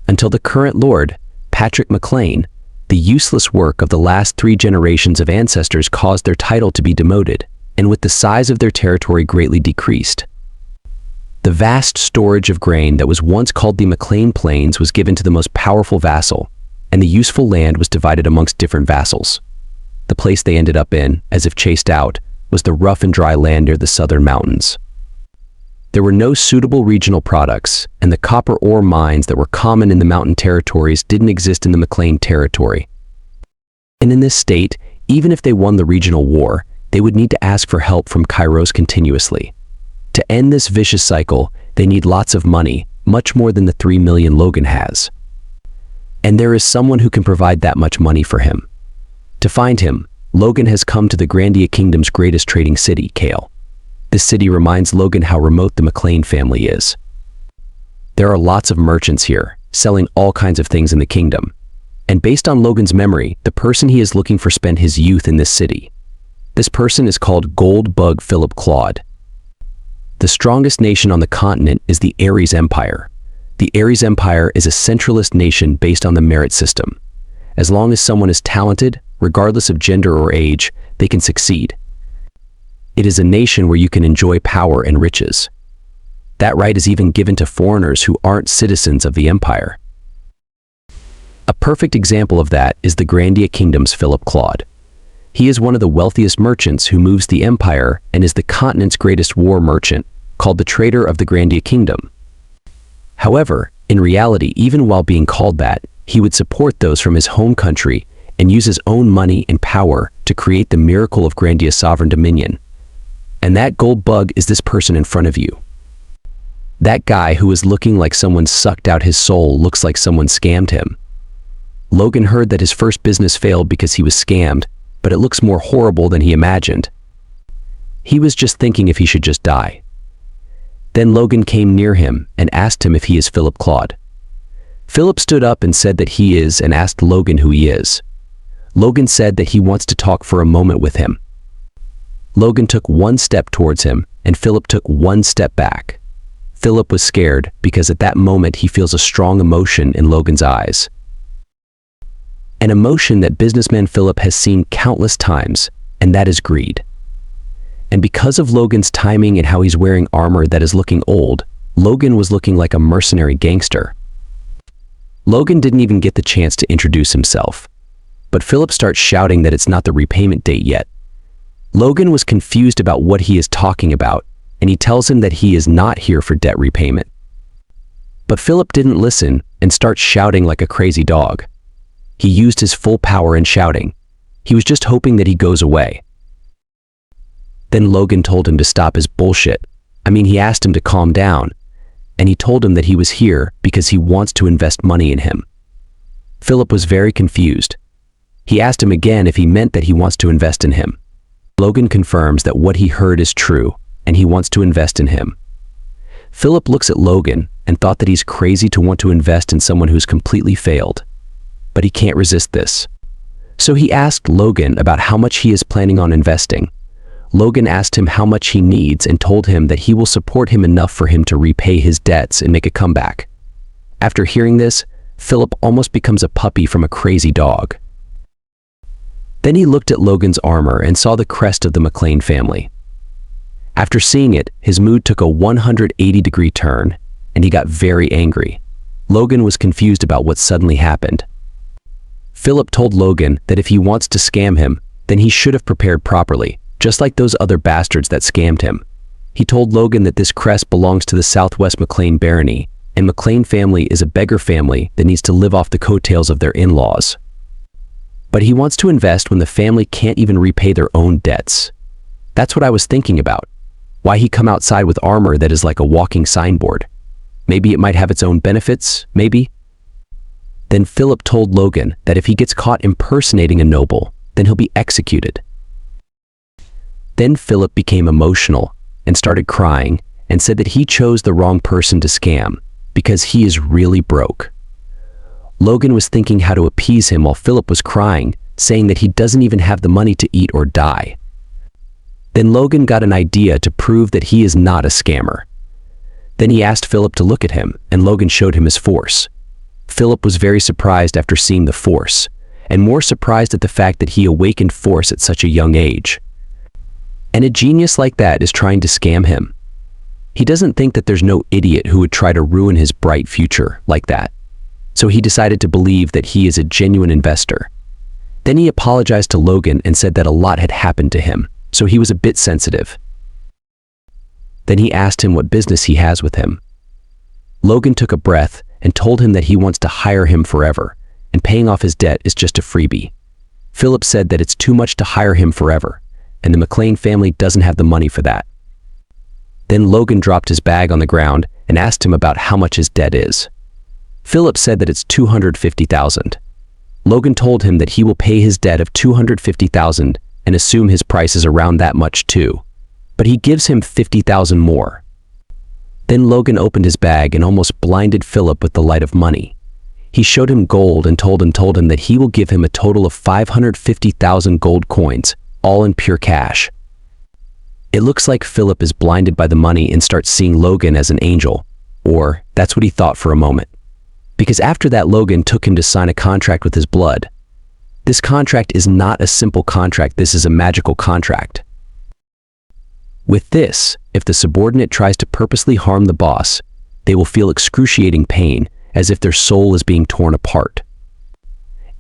Until the current lord, Patrick McLean, the useless work of the last 3 generations of ancestors caused their title to be demoted, and with the size of their territory greatly decreased. The vast storage of grain that was once called the McLean Plains was given to the most powerful vassal, and the useful land was divided amongst different vassals. The place they ended up in, as if chased out, was the rough and dry land near the southern mountains. There were no suitable regional products, and the copper ore mines that were common in the mountain territories didn't exist in the McLean territory. And in this state, even if they won the regional war, they would need to ask for help from Kairos continuously. To end this vicious cycle, they need lots of money, much more than the 3 million Logan has. And there is someone who can provide that much money for him. To find him, Logan has come to the Grandia Kingdom's greatest trading city, Kale. This city reminds Logan how remote the McLean family is. There are lots of merchants here, selling all kinds of things in the kingdom. And based on Logan's memory, the person he is looking for spent his youth in this city. This person is called Gold Bug Philip Claude. The strongest nation on the continent is the Ares Empire. The Ares Empire is a centralist nation based on the merit system. As long as someone is talented, regardless of gender or age, they can succeed. It is a nation where you can enjoy power and riches. That right is even given to foreigners who aren't citizens of the empire. A perfect example of that is the Grandia Kingdom's Philip Claude. He is one of the wealthiest merchants who moves the empire and is the continent's greatest war merchant, called the Trader of the Grandia Kingdom. However, in reality, even while being called that, he would support those from his home country and use his own money and power to create the miracle of Grandia's sovereign dominion. And that gold bug is this person in front of you. That guy who is looking like someone sucked out his soul looks like someone scammed him. Logan heard that his first business failed because he was scammed, but it looks more horrible than he imagined. He was just thinking if he should just die. Then Logan came near him and asked him if he is Philip Claude. Philip stood up and said that he is and asked Logan who he is. Logan said that he wants to talk for a moment with him. Logan took one step towards him and Philip took one step back. Philip was scared because at that moment he feels a strong emotion in Logan's eyes. An emotion that businessman Philip has seen countless times, and that is greed. And because of Logan's timing and how he's wearing armor that is looking old, Logan was looking like a mercenary gangster. Logan didn't even get the chance to introduce himself. But Philip starts shouting that it's not the repayment date yet. Logan was confused about what he is talking about, and he tells him that he is not here for debt repayment. But Philip didn't listen and starts shouting like a crazy dog. He used his full power in shouting. He was just hoping that he goes away. Then Logan told him to stop his bullshit. He asked him to calm down, and he told him that he was here because he wants to invest money in him. Philip was very confused. He asked him again if he meant that he wants to invest in him. Logan confirms that what he heard is true, and he wants to invest in him. Philip looks at Logan and thought that he's crazy to want to invest in someone who's completely failed. But he can't resist this. So he asked Logan about how much he is planning on investing. Logan asked him how much he needs and told him that he will support him enough for him to repay his debts and make a comeback. After hearing this, Philip almost becomes a puppy from a crazy dog. Then he looked at Logan's armor and saw the crest of the McLean family. After seeing it, his mood took a 180-degree turn, and he got very angry. Logan was confused about what suddenly happened. Philip told Logan that if he wants to scam him, then he should have prepared properly, just like those other bastards that scammed him. He told Logan that this crest belongs to the Southwest McLean barony, and McLean family is a beggar family that needs to live off the coattails of their in-laws. But he wants to invest when the family can't even repay their own debts. That's what I was thinking about. Why he come outside with armor that is like a walking signboard? Maybe it might have its own benefits, maybe? Then Philip told Logan that if he gets caught impersonating a noble, then he'll be executed. Then Philip became emotional and started crying and said that he chose the wrong person to scam because he is really broke. Logan was thinking how to appease him while Philip was crying, saying that he doesn't even have the money to eat or die. Then Logan got an idea to prove that he is not a scammer. Then he asked Philip to look at him, and Logan showed him his force. Philip was very surprised after seeing the force, and more surprised at the fact that he awakened force at such a young age. And a genius like that is trying to scam him. He doesn't think that there's no idiot who would try to ruin his bright future like that. So he decided to believe that he is a genuine investor. Then he apologized to Logan and said that a lot had happened to him, so he was a bit sensitive. Then he asked him what business he has with him. Logan took a breath and told him that he wants to hire him forever, and paying off his debt is just a freebie. Philip said that it's too much to hire him forever, and the McLean family doesn't have the money for that. Then Logan dropped his bag on the ground and asked him about how much his debt is. Philip said that it's $250,000. Logan told him that he will pay his debt of $250,000 and assume his price is around that much too, but he gives him $50,000 more. Then Logan opened his bag and almost blinded Philip with the light of money. He showed him gold and told him that he will give him a total of 550,000 gold coins, all in pure cash. It looks like Philip is blinded by the money and starts seeing Logan as an angel, or that's what he thought for a moment. Because after that, Logan took him to sign a contract with his blood. This contract is not a simple contract, this is a magical contract. With this, if the subordinate tries to purposely harm the boss, they will feel excruciating pain, as if their soul is being torn apart.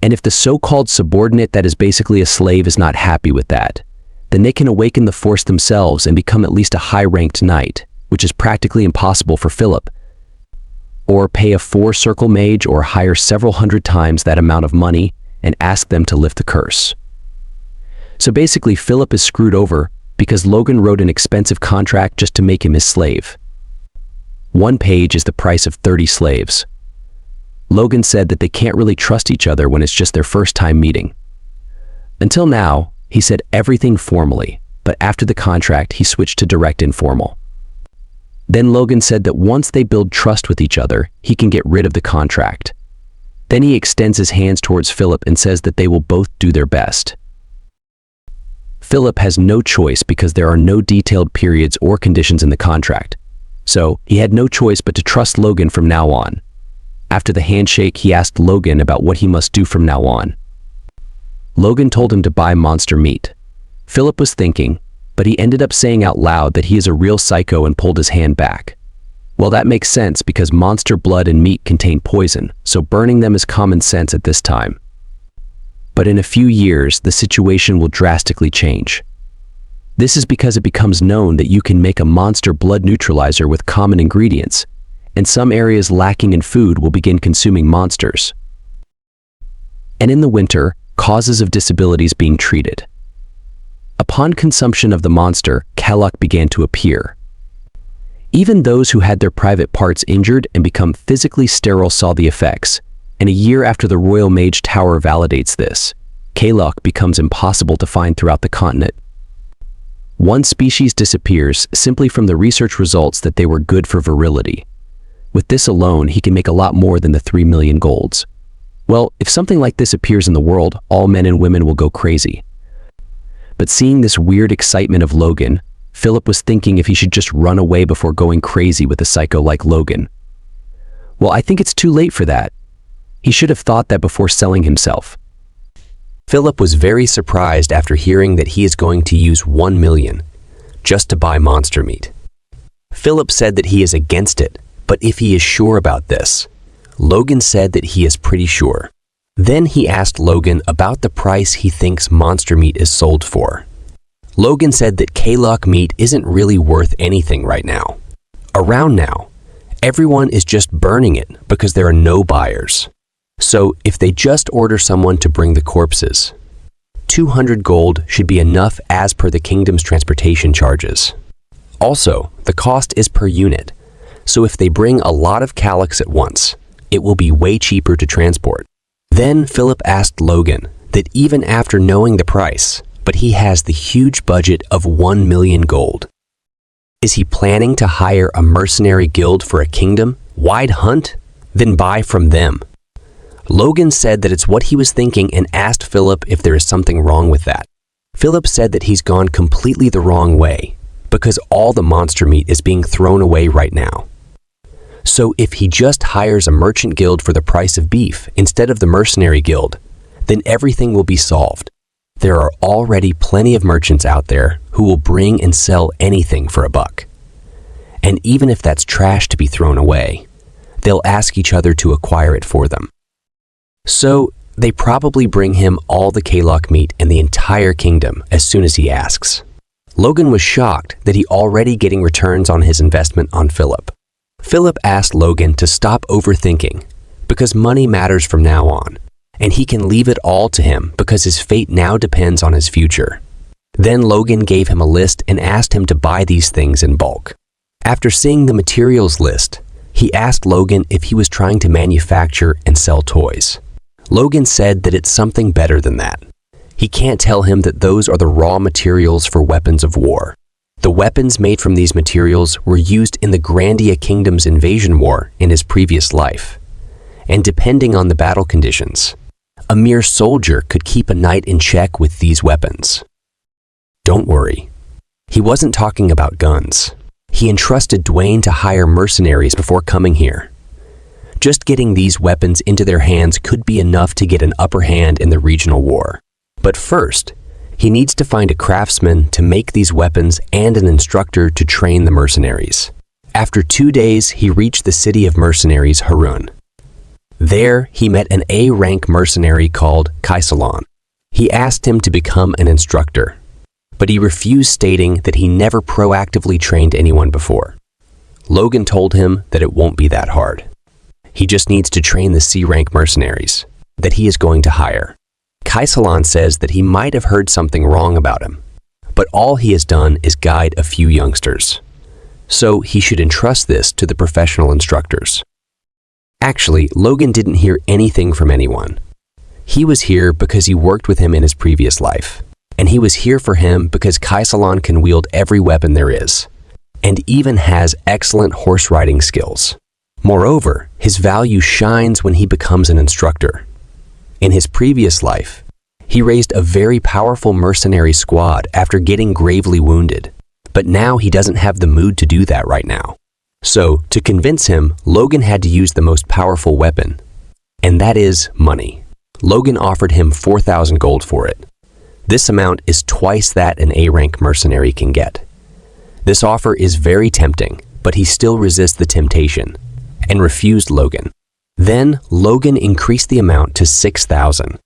And if the so-called subordinate that is basically a slave is not happy with that, then they can awaken the force themselves and become at least a high-ranked knight, which is practically impossible for Philip, or pay a 4-circle mage or hire several hundred times that amount of money and ask them to lift the curse. So basically, Philip is screwed over because Logan wrote an expensive contract just to make him his slave. 1 page is the price of 30 slaves. Logan said that they can't really trust each other when it's just their first time meeting. Until now, he said everything formally, but after the contract, he switched to direct informal. Then Logan said that once they build trust with each other, he can get rid of the contract. Then he extends his hands towards Philip and says that they will both do their best. Philip has no choice because there are no detailed periods or conditions in the contract. So he had no choice but to trust Logan from now on. After the handshake, he asked Logan about what he must do from now on. Logan told him to buy monster meat. Philip was thinking, but he ended up saying out loud that he is a real psycho and pulled his hand back. Well, that makes sense because monster blood and meat contain poison, so burning them is common sense at this time. But in a few years, the situation will drastically change. This is because it becomes known that you can make a monster blood neutralizer with common ingredients, and some areas lacking in food will begin consuming monsters. And in the winter, causes of disabilities being treated. Upon consumption of the monster, Kalok began to appear. Even those who had their private parts injured and become physically sterile saw the effects, and a year after the Royal Mage Tower validates this, Kalok becomes impossible to find throughout the continent. One species disappears simply from the research results that they were good for virility. With this alone, he can make a lot more than the 3 million golds. Well, if something like this appears in the world, all men and women will go crazy. But seeing this weird excitement of Logan, Philip was thinking if he should just run away before going crazy with a psycho like Logan. Well, I think it's too late for that. He should have thought that before selling himself. Philip was very surprised after hearing that he is going to use 1 million just to buy monster meat. Philip said that he is against it, but if he is sure about this, Logan said that he is pretty sure. Then he asked Logan about the price he thinks monster meat is sold for. Logan said that Kalok meat isn't really worth anything right now. Around now, everyone is just burning it because there are no buyers. So if they just order someone to bring the corpses, 200 gold should be enough as per the kingdom's transportation charges. Also, the cost is per unit, so if they bring a lot of Kaloks at once, it will be way cheaper to transport. Then Philip asked Logan that even after knowing the price, but he has the huge budget of 1 million gold. Is he planning to hire a mercenary guild for a kingdom-wide hunt, then buy from them? Logan said that it's what he was thinking and asked Philip if there is something wrong with that. Philip said that he's gone completely the wrong way because all the monster meat is being thrown away right now. So if he just hires a merchant guild for the price of beef instead of the mercenary guild, then everything will be solved. There are already plenty of merchants out there who will bring and sell anything for a buck. And even if that's trash to be thrown away, they'll ask each other to acquire it for them. So they probably bring him all the Kalok meat in the entire kingdom as soon as he asks. Logan was shocked that he already getting returns on his investment on Philip. Philip asked Logan to stop overthinking because money matters from now on, and he can leave it all to him because his fate now depends on his future. Then Logan gave him a list and asked him to buy these things in bulk. After seeing the materials list, he asked Logan if he was trying to manufacture and sell toys. Logan said that it's something better than that. He can't tell him that those are the raw materials for weapons of war. The weapons made from these materials were used in the Grandia Kingdom's invasion war in his previous life. And depending on the battle conditions, a mere soldier could keep a knight in check with these weapons. Don't worry. He wasn't talking about guns. He entrusted Dwayne to hire mercenaries before coming here. Just getting these weapons into their hands could be enough to get an upper hand in the regional war. But first, he needs to find a craftsman to make these weapons and an instructor to train the mercenaries. After 2 days, he reached the city of mercenaries, Harun. There, he met an A-rank mercenary called Kaisalon. He asked him to become an instructor, but he refused, stating that he never proactively trained anyone before. Logan told him that it won't be that hard. He just needs to train the C-rank mercenaries that he is going to hire. Kaisalon says that he might have heard something wrong about him, but all he has done is guide a few youngsters. So he should entrust this to the professional instructors. Actually, Logan didn't hear anything from anyone. He was here because he worked with him in his previous life, and he was here for him because Kaisalon can wield every weapon there is, and even has excellent horse riding skills. Moreover, his value shines when he becomes an instructor. In his previous life, he raised a very powerful mercenary squad after getting gravely wounded, but now he doesn't have the mood to do that right now. So, to convince him, Logan had to use the most powerful weapon, and that is money. Logan offered him 4,000 gold for it. This amount is twice that an A-rank mercenary can get. This offer is very tempting, but he still resists the temptation and refused Logan. Then, Logan increased the amount to 6,000.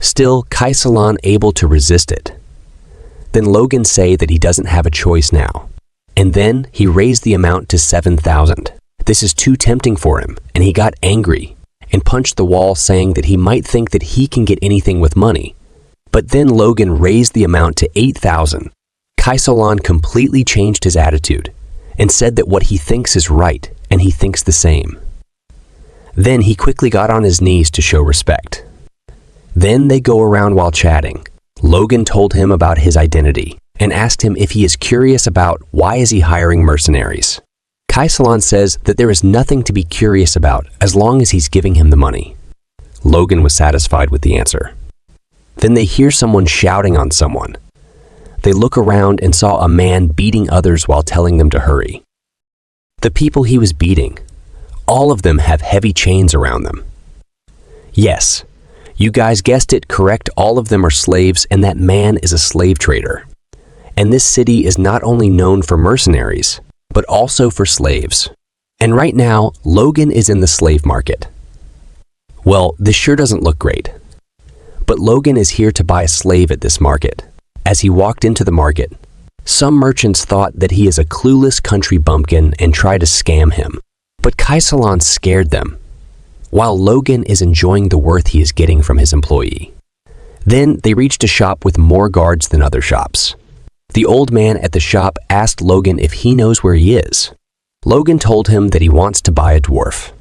Still, Kaisalon able to resist it. Then Logan say that he doesn't have a choice now. And then he raised the amount to 7,000. This is too tempting for him, and he got angry and punched the wall, saying that he might think that he can get anything with money. But then Logan raised the amount to 8,000. Kaisalon completely changed his attitude and said that what he thinks is right, and he thinks the same. Then he quickly got on his knees to show respect. Then they go around while chatting. Logan told him about his identity and asked him if he is curious about why is he hiring mercenaries. Kaisalon says that there is nothing to be curious about as long as he's giving him the money. Logan was satisfied with the answer. Then they hear someone shouting on someone. They look around and saw a man beating others while telling them to hurry. The people he was beating, all of them have heavy chains around them. Yes, you guys guessed it correct, all of them are slaves, and that man is a slave trader. And this city is not only known for mercenaries, but also for slaves. And right now, Logan is in the slave market. Well, this sure doesn't look great. But Logan is here to buy a slave at this market. As he walked into the market, some merchants thought that he is a clueless country bumpkin and tried to scam him. But Kaisalon scared them, while Logan is enjoying the worth he is getting from his employee. Then they reached a shop with more guards than other shops. The old man at the shop asked Logan if he knows where he is. Logan told him that he wants to buy a dwarf.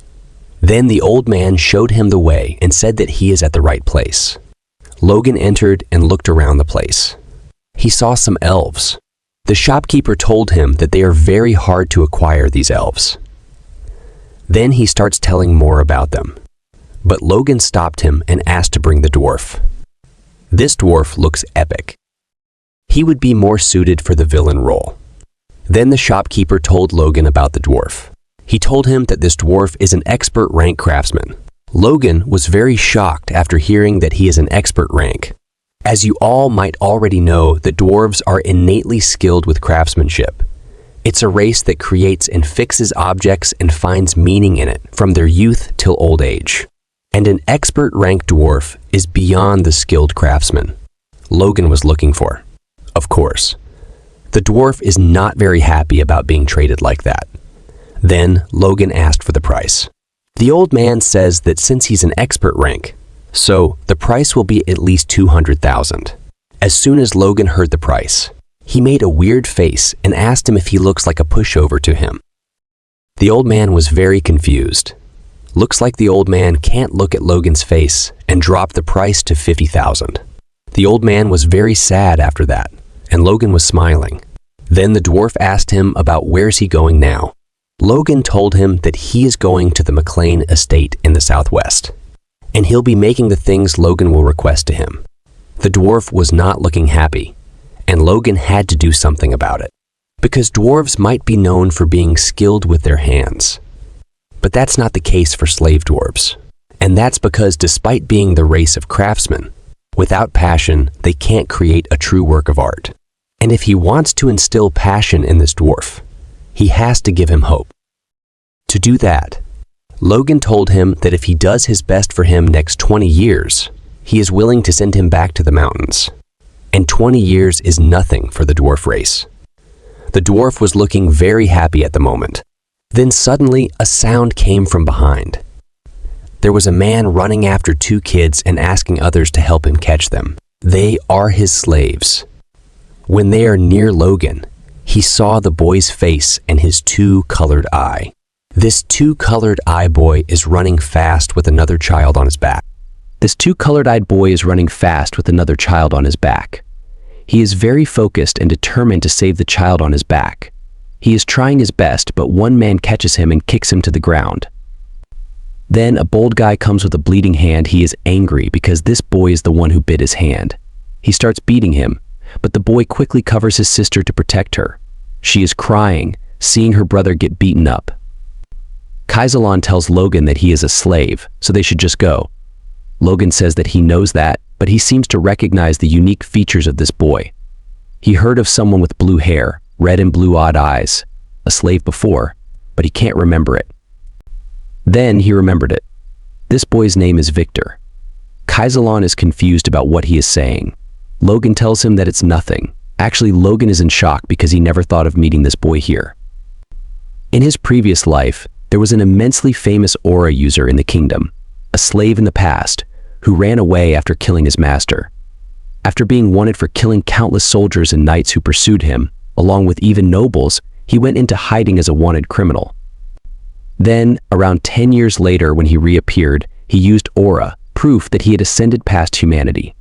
Then the old man showed him the way and said that he is at the right place. Logan entered and looked around the place. He saw some elves. The shopkeeper told him that they are very hard to acquire, these elves. Then he starts telling more about them. But Logan stopped him and asked to bring the dwarf. This dwarf looks epic. He would be more suited for the villain role. Then the shopkeeper told Logan about the dwarf. He told him that this dwarf is an expert rank craftsman. Logan was very shocked after hearing that he is an expert rank. As you all might already know, that dwarves are innately skilled with craftsmanship. It's a race that creates and fixes objects and finds meaning in it from their youth till old age. And an expert rank dwarf is beyond the skilled craftsman Logan was looking for. Of course, the dwarf is not very happy about being traded like that. Then Logan asked for the price. The old man says that since he's an expert rank, so the price will be at least 200,000. As soon as Logan heard the price, he made a weird face and asked him if he looks like a pushover to him. The old man was very confused. Looks like the old man can't look at Logan's face and dropped the price to 50,000. The old man was very sad after that, and Logan was smiling. Then the dwarf asked him about where's he going now. Logan told him that he is going to the McLean estate in the southwest, and he'll be making the things Logan will request to him. The dwarf was not looking happy, and Logan had to do something about it, because dwarves might be known for being skilled with their hands. But that's not the case for slave dwarves, and that's because despite being the race of craftsmen, without passion, they can't create a true work of art. And if he wants to instill passion in this dwarf, he has to give him hope. To do that, Logan told him that if he does his best for him next 20 years, he is willing to send him back to the mountains. And 20 years is nothing for the dwarf race. The dwarf was looking very happy at the moment. Then suddenly a sound came from behind. There was a man running after two kids and asking others to help him catch them. They are his slaves. When they are near Logan, he saw the boy's face and his two-colored eye. This two-colored eye boy is running fast with another child on his back. This two-colored-eyed boy is running fast with another child on his back. He is very focused and determined to save the child on his back. He is trying his best, but one man catches him and kicks him to the ground. Then a bold guy comes with a bleeding hand. He is angry because this boy is the one who bit his hand. He starts beating him, but the boy quickly covers his sister to protect her. She is crying, seeing her brother get beaten up. Kaisalon tells Logan that he is a slave, so they should just go. Logan says that he knows that, but he seems to recognize the unique features of this boy. He heard of someone with blue hair, red and blue-eyed eyes, a slave before, but he can't remember it. Then he remembered it. This boy's name is Victor. Kaisalon is confused about what he is saying. Logan tells him that it's nothing. Actually, Logan is in shock because he never thought of meeting this boy here. In his previous life, there was an immensely famous aura user in the kingdom, a slave in the past, who ran away after killing his master. After being wanted for killing countless soldiers and knights who pursued him, along with even nobles, he went into hiding as a wanted criminal. Then, around 10 years later when he reappeared, he used aura, proof that he had ascended past humanity.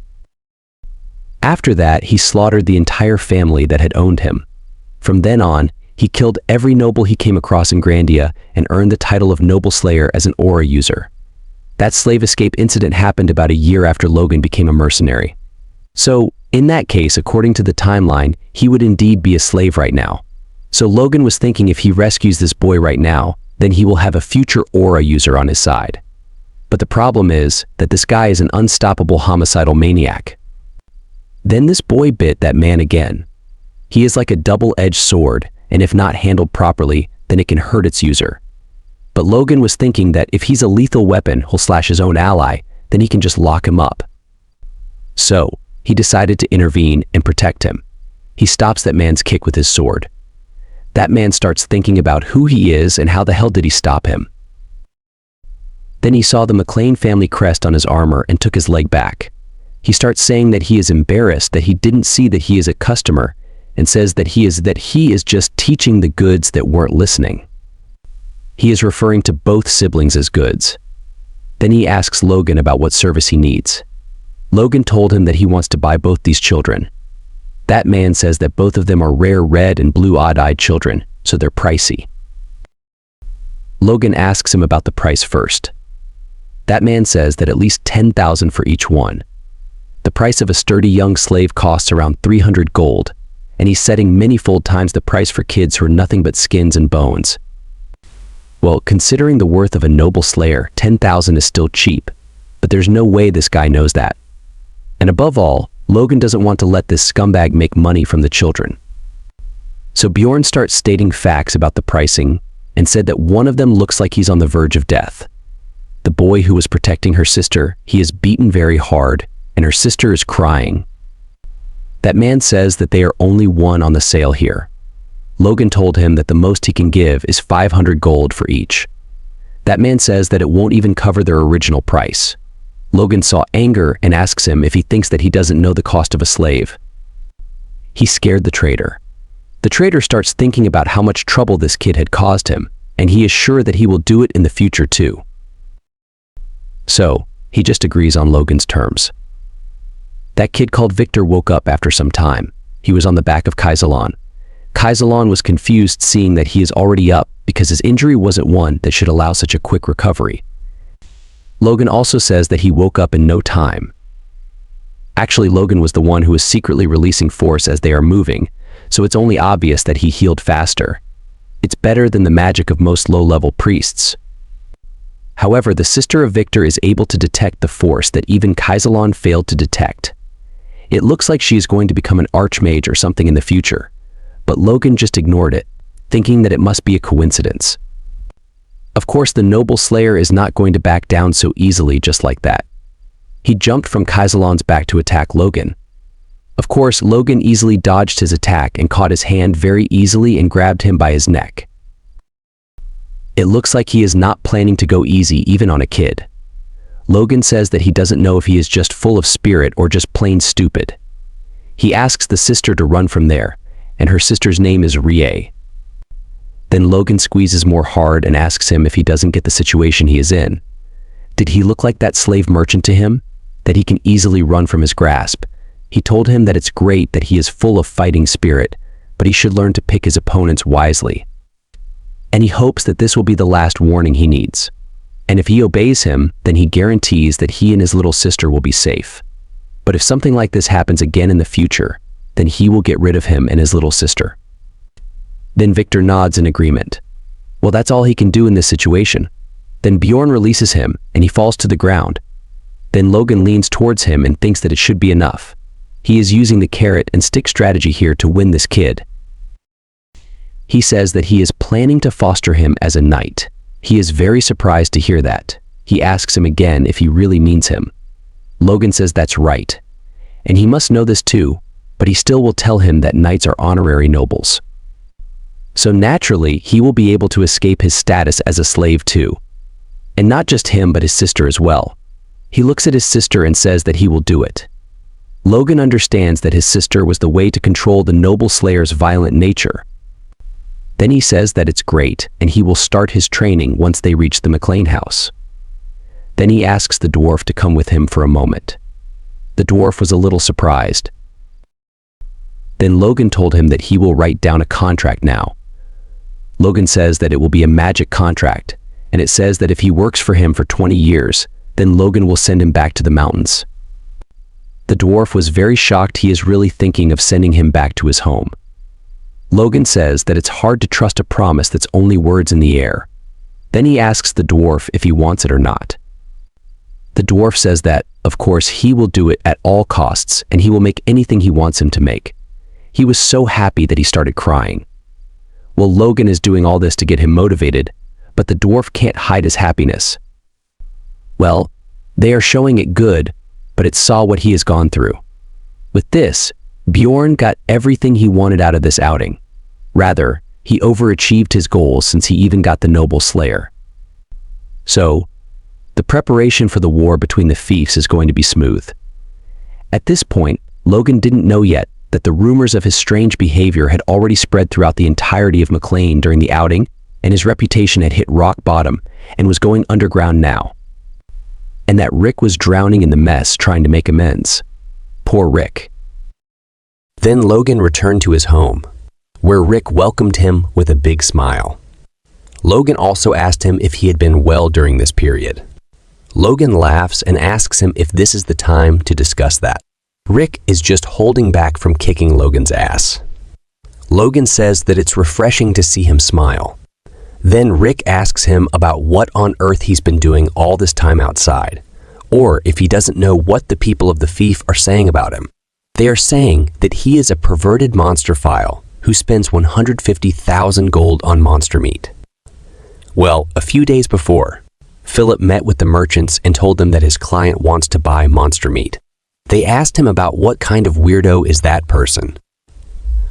After that, he slaughtered the entire family that had owned him. From then on, he killed every noble he came across in Grandia and earned the title of Noble Slayer as an aura user. That slave escape incident happened about a year after Logan became a mercenary. So, in that case, according to the timeline, he would indeed be a slave right now. So Logan was thinking if he rescues this boy right now, then he will have a future aura user on his side. But the problem is that this guy is an unstoppable homicidal maniac. Then this boy bit that man again. He is like a double-edged sword, and if not handled properly, then it can hurt its user. But Logan was thinking that if he's a lethal weapon, he'll slash his own ally, then he can just lock him up. So, he decided to intervene and protect him. He stops that man's kick with his sword. That man starts thinking about who he is and how the hell did he stop him. Then he saw the McLean family crest on his armor and took his leg back. He starts saying that he is embarrassed that he didn't see that he is a customer and says that he is just teaching the goods that weren't listening. He is referring to both siblings as goods. Then he asks Logan about what service he needs. Logan told him that he wants to buy both these children. That man says that both of them are rare red and blue odd-eyed children, so they're pricey. Logan asks him about the price first. That man says that at least 10,000 for each one. The price of a sturdy young slave costs around 300 gold, and he's setting many-fold times the price for kids who are nothing but skins and bones. Well, considering the worth of a noble slayer, 10,000 is still cheap, but there's no way this guy knows that. And above all, Logan doesn't want to let this scumbag make money from the children. So Bjorn starts stating facts about the pricing and said that one of them looks like he's on the verge of death. The boy who was protecting her sister, he is beaten very hard, and her sister is crying. That man says that they are only one on the sale here. Logan told him that the most he can give is 500 gold for each. That man says that it won't even cover their original price. Logan saw anger and asks him if he thinks that he doesn't know the cost of a slave. He scared the trader. The trader starts thinking about how much trouble this kid had caused him, and he is sure that he will do it in the future too. So, he just agrees on Logan's terms. That kid called Victor woke up after some time. He was on the back of Kaisalon. Kaisalon was confused seeing that he is already up because his injury wasn't one that should allow such a quick recovery. Logan also says that he woke up in no time. Actually, Logan was the one who was secretly releasing force as they are moving, so it's only obvious that he healed faster. It's better than the magic of most low-level priests. However, the sister of Victor is able to detect the force that even Kaisalon failed to detect. It looks like she is going to become an archmage or something in the future, but Logan just ignored it, thinking that it must be a coincidence. Of course, the Noble Slayer is not going to back down so easily just like that. He jumped from Kaisalon's back to attack Logan. Of course, Logan easily dodged his attack and caught his hand very easily and grabbed him by his neck. It looks like he is not planning to go easy even on a kid. Logan says that he doesn't know if he is just full of spirit or just plain stupid. He asks the sister to run from there, and her sister's name is Rie. Then Logan squeezes more hard and asks him if he doesn't get the situation he is in. Did he look like that slave merchant to him? That he can easily run from his grasp? He told him that it's great that he is full of fighting spirit, but he should learn to pick his opponents wisely. And he hopes that this will be the last warning he needs. And if he obeys him, then he guarantees that he and his little sister will be safe. But if something like this happens again in the future, then he will get rid of him and his little sister. Then Victor nods in agreement. Well, that's all he can do in this situation. Then Bjorn releases him, and he falls to the ground. Then Logan leans towards him and thinks that it should be enough. He is using the carrot and stick strategy here to win this kid. He says that he is planning to foster him as a knight. He is very surprised to hear that. He asks him again if he really means him. Logan says that's right. And he must know this too, but he still will tell him that knights are honorary nobles. So naturally, he will be able to escape his status as a slave too. And not just him, but his sister as well. He looks at his sister and says that he will do it. Logan understands that his sister was the way to control the Noble Slayer's violent nature. Then he says that it's great, and he will start his training once they reach the McLean house. Then he asks the dwarf to come with him for a moment. The dwarf was a little surprised. Then Logan told him that he will write down a contract now. Logan says that it will be a magic contract, and it says that if he works for him for 20 years, then Logan will send him back to the mountains. The dwarf was very shocked he is really thinking of sending him back to his home. Logan says that it's hard to trust a promise that's only words in the air. Then he asks the dwarf if he wants it or not. The dwarf says that, of course, he will do it at all costs and he will make anything he wants him to make. He was so happy that he started crying. Well, Logan is doing all this to get him motivated, but the dwarf can't hide his happiness. Well, they are showing it good, but it saw what he has gone through. With this, Bjorn got everything he wanted out of this outing. Rather, he overachieved his goals since he even got the Noble Slayer. So, the preparation for the war between the fiefs is going to be smooth. At this point, Logan didn't know yet that the rumors of his strange behavior had already spread throughout the entirety of McLean during the outing, and his reputation had hit rock bottom and was going underground now. And that Rick was drowning in the mess trying to make amends. Poor Rick. Then Logan returned to his home, where Rick welcomed him with a big smile. Logan also asked him if he had been well during this period. Logan laughs and asks him if this is the time to discuss that. Rick is just holding back from kicking Logan's ass. Logan says that it's refreshing to see him smile. Then Rick asks him about what on earth he's been doing all this time outside, or if he doesn't know what the people of the fief are saying about him. They are saying that he is a perverted monster phile who spends 150,000 gold on monster meat. Well, a few days before, Philip met with the merchants and told them that his client wants to buy monster meat. They asked him about what kind of weirdo is that person.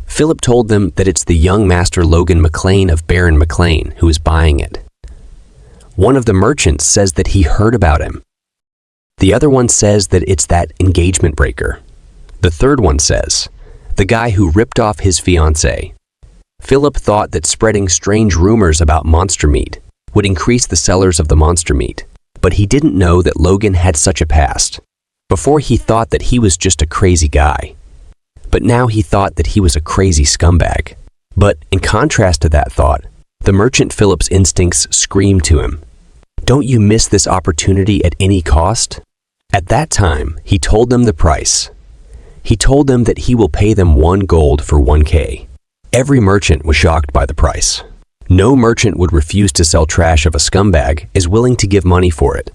Philip told them that it's the young master Logan McLean of Baron McLean who is buying it. One of the merchants says that he heard about him. The other one says that it's that engagement breaker. The third one says, the guy who ripped off his fiancée. Philip thought that spreading strange rumors about monster meat would increase the sellers of the monster meat, but he didn't know that Logan had such a past. Before he thought that he was just a crazy guy, but now he thought that he was a crazy scumbag. But in contrast to that thought, the merchant Philip's instincts screamed to him, "Don't you miss this opportunity at any cost?" At that time, he told them the price. He told them that he will pay them 1 gold for 1K. Every merchant was shocked by the price. No merchant would refuse to sell trash if a scumbag is willing to give money for it,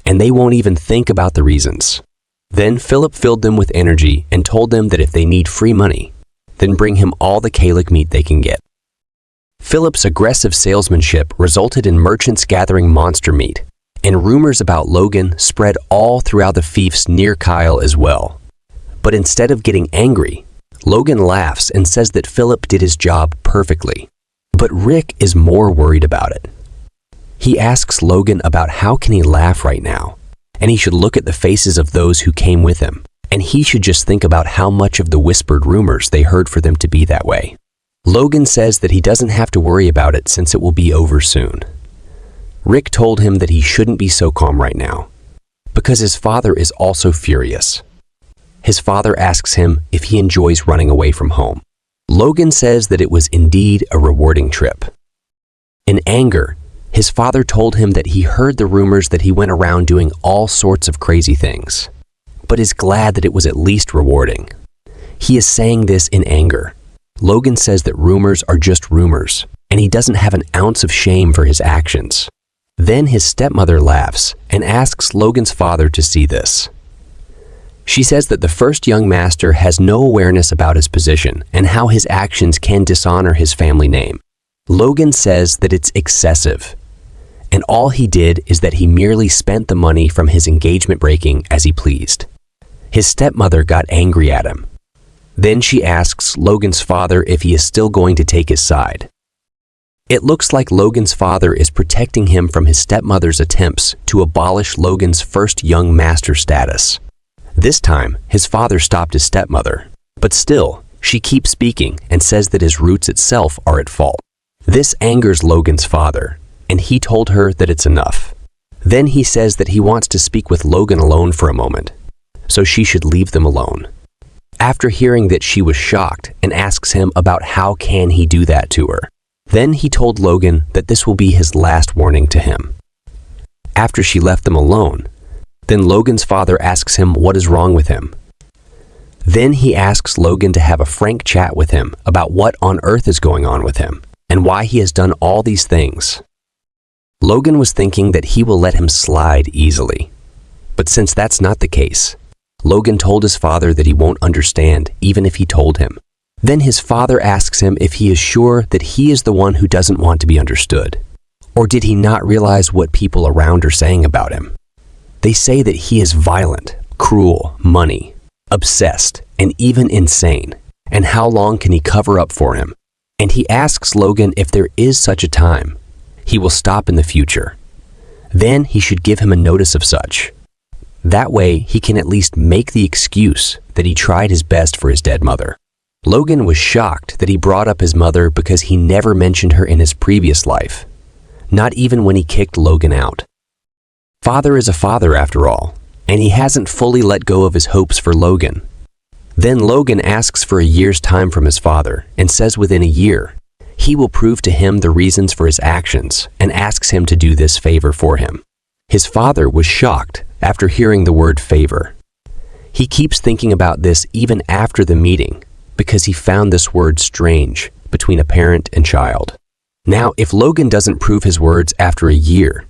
and they won't even think about the reasons. Then Philip filled them with energy and told them that if they need free money, then bring him all the Kalik meat they can get. Philip's aggressive salesmanship resulted in merchants gathering monster meat, and rumors about Logan spread all throughout the fiefs near Kyle as well. But instead of getting angry, Logan laughs and says that Philip did his job perfectly. But Rick is more worried about it. He asks Logan about how can he laugh right now, and he should look at the faces of those who came with him, and he should just think about how much of the whispered rumors they heard for them to be that way. Logan says that he doesn't have to worry about it since it will be over soon. Rick told him that he shouldn't be so calm right now, because his father is also furious. His father asks him if he enjoys running away from home. Logan says that it was indeed a rewarding trip. In anger, his father told him that he heard the rumors that he went around doing all sorts of crazy things, but is glad that it was at least rewarding. He is saying this in anger. Logan says that rumors are just rumors, and he doesn't have an ounce of shame for his actions. Then his stepmother laughs and asks Logan's father to see this. She says that the first young master has no awareness about his position and how his actions can dishonor his family name. Logan says that it's excessive, and all he did is that he merely spent the money from his engagement breaking as he pleased. His stepmother got angry at him. Then she asks Logan's father if he is still going to take his side. It looks like Logan's father is protecting him from his stepmother's attempts to abolish Logan's first young master status. This time, his father stopped his stepmother, but still, she keeps speaking and says that his roots itself are at fault. This angers Logan's father, and he told her that it's enough. Then he says that he wants to speak with Logan alone for a moment, so she should leave them alone. After hearing that, she was shocked and asks him about how can he do that to her. Then he told Logan that this will be his last warning to him. After she left them alone, then Logan's father asks him what is wrong with him. Then he asks Logan to have a frank chat with him about what on earth is going on with him and why he has done all these things. Logan was thinking that he will let him slide easily. But since that's not the case, Logan told his father that he won't understand even if he told him. Then his father asks him if he is sure that he is the one who doesn't want to be understood. Or did he not realize what people around are saying about him? They say that he is violent, cruel, money, obsessed, and even insane. And how long can he cover up for him? And he asks Logan if there is such a time, he will stop in the future. Then he should give him a notice of such. That way, he can at least make the excuse that he tried his best for his dead mother. Logan was shocked that he brought up his mother because he never mentioned her in his previous life, not even when he kicked Logan out. Father is a father after all, and he hasn't fully let go of his hopes for Logan. Then Logan asks for a year's time from his father and says within a year, he will prove to him the reasons for his actions and asks him to do this favor for him. His father was shocked after hearing the word favor. He keeps thinking about this even after the meeting because he found this word strange between a parent and child. Now, if Logan doesn't prove his words after a year,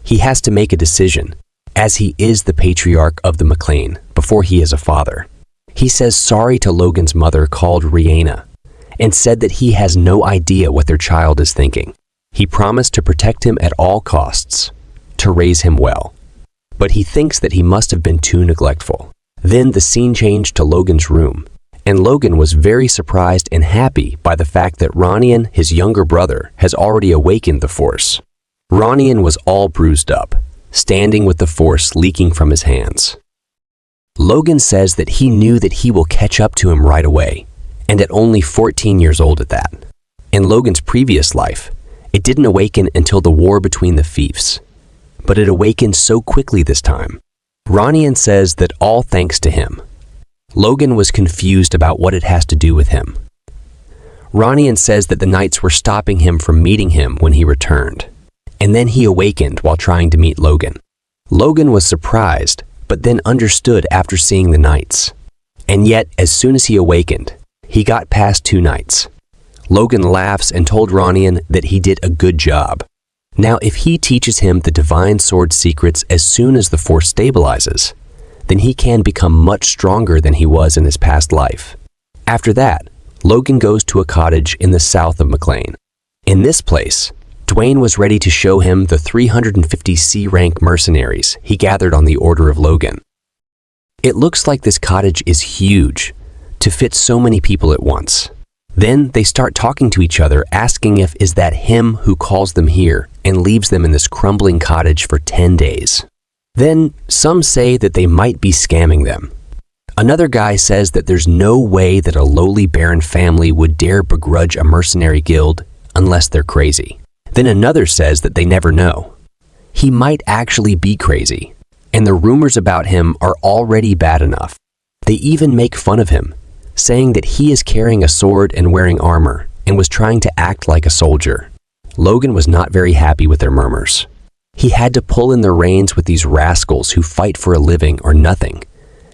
he has to make a decision, as he is the patriarch of the McLean before he is a father. He says sorry to Logan's mother called Rihanna and said that he has no idea what their child is thinking. He promised to protect him at all costs, to raise him well. But he thinks that he must have been too neglectful. Then the scene changed to Logan's room, and Logan was very surprised and happy by the fact that Ronian, his younger brother, has already awakened the Force. Ronian was all bruised up, standing with the force leaking from his hands. Logan says that he knew that he will catch up to him right away, and at only 14 years old at that. In Logan's previous life, it didn't awaken until the war between the fiefs, but it awakened so quickly this time. Ronian says that all thanks to him. Logan was confused about what it has to do with him. Ronian says that the knights were stopping him from meeting him when he returned, and then he awakened while trying to meet Logan. Logan was surprised, but then understood after seeing the knights. And yet, as soon as he awakened, he got past 2 knights. Logan laughs and told Ronian that he did a good job. Now, if he teaches him the divine sword secrets as soon as the force stabilizes, then he can become much stronger than he was in his past life. After that, Logan goes to a cottage in the south of McLean. In this place, Dwayne was ready to show him the 350 C-rank mercenaries he gathered on the order of Logan. It looks like this cottage is huge, to fit so many people at once. Then they start talking to each other, asking if is that him who calls them here and leaves them in this crumbling cottage for 10 days. Then some say that they might be scamming them. Another guy says that there's no way that a lowly baron family would dare begrudge a mercenary guild unless they're crazy. Then another says that they never know. He might actually be crazy, and the rumors about him are already bad enough. They even make fun of him, saying that he is carrying a sword and wearing armor and was trying to act like a soldier. Logan was not very happy with their murmurs. He had to pull in the reins with these rascals who fight for a living or nothing.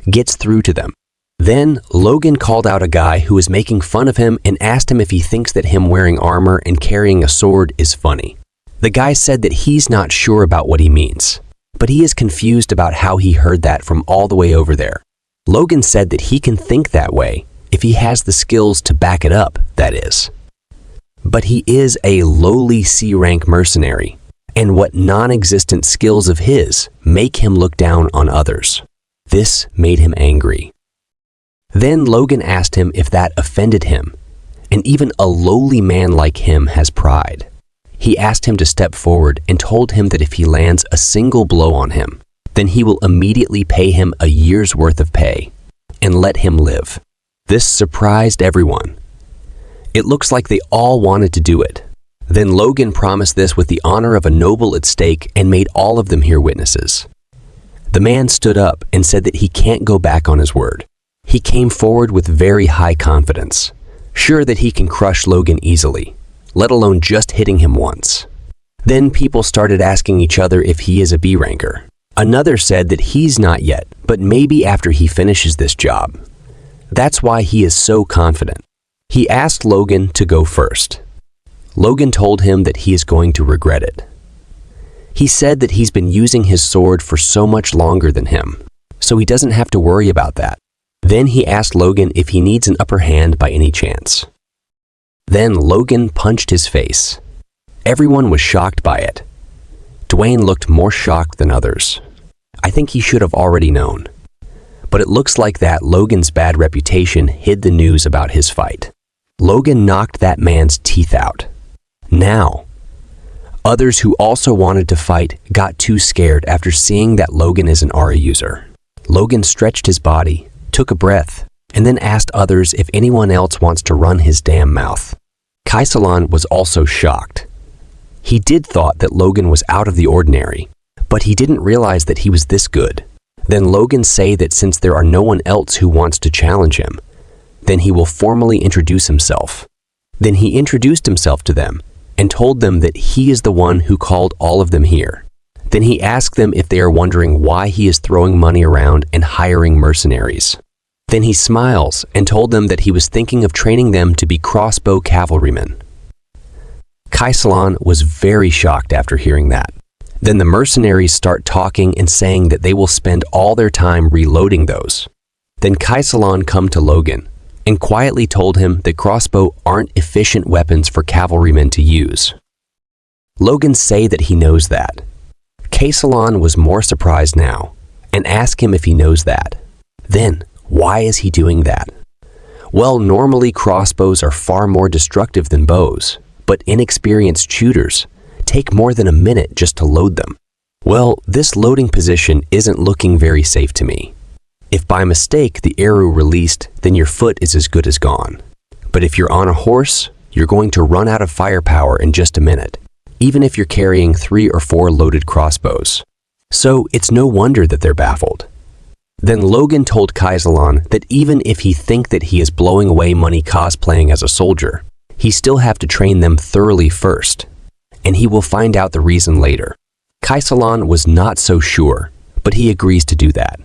Gets through to them. Then Logan called out a guy who was making fun of him and asked him if he thinks that him wearing armor and carrying a sword is funny. The guy said that he's not sure about what he means, but he is confused about how he heard that from all the way over there. Logan said that he can think that way if he has the skills to back it up, that is. But he is a lowly C-rank mercenary, and what non-existent skills of his make him look down on others. This made him angry. Then Logan asked him if that offended him, and even a lowly man like him has pride. He asked him to step forward and told him that if he lands a single blow on him, then he will immediately pay him a year's worth of pay and let him live. This surprised everyone. It looks like they all wanted to do it. Then Logan promised this with the honor of a noble at stake and made all of them hear witnesses. The man stood up and said that he can't go back on his word. He came forward with very high confidence, sure that he can crush Logan easily, let alone just hitting him once. Then people started asking each other if he is a B ranker. Another said that he's not yet, but maybe after he finishes this job. That's why he is so confident. He asked Logan to go first. Logan told him that he is going to regret it. He said that he's been using his sword for so much longer than him, so he doesn't have to worry about that. Then he asked Logan if he needs an upper hand by any chance. Then Logan punched his face. Everyone was shocked by it. Dwayne looked more shocked than others. I think he should have already known. But it looks like that Logan's bad reputation hid the news about his fight. Logan knocked that man's teeth out. Now, others who also wanted to fight got too scared after seeing that Logan is an Aura user. Logan stretched his body, took a breath, and then asked others if anyone else wants to run his damn mouth. Kaisalan was also shocked. He did thought that Logan was out of the ordinary, but he didn't realize that he was this good. Then Logan say that since there are no one else who wants to challenge him, then he will formally introduce himself. Then he introduced himself to them and told them that he is the one who called all of them here. Then he asked them if they are wondering why he is throwing money around and hiring mercenaries. Then he smiles and told them that he was thinking of training them to be crossbow cavalrymen. Kaisalan was very shocked after hearing that. Then the mercenaries start talking and saying that they will spend all their time reloading those. Then Kaisalan come to Logan and quietly told him that crossbow aren't efficient weapons for cavalrymen to use. Logan say that he knows that. Kaisalan was more surprised now and asked him if he knows that. Then, why is he doing that? Well, normally crossbows are far more destructive than bows, but inexperienced shooters take more than a minute just to load them. Well, this loading position isn't looking very safe to me. If by mistake the arrow released, then your foot is as good as gone. But if you're on a horse, you're going to run out of firepower in just a minute, even if you're carrying 3 or 4 loaded crossbows. So it's no wonder that they're baffled. Then Logan told Kaisalon that even if he think that he is blowing away money cosplaying as a soldier, he still have to train them thoroughly first, and he will find out the reason later. Kaisalon was not so sure, but he agrees to do that.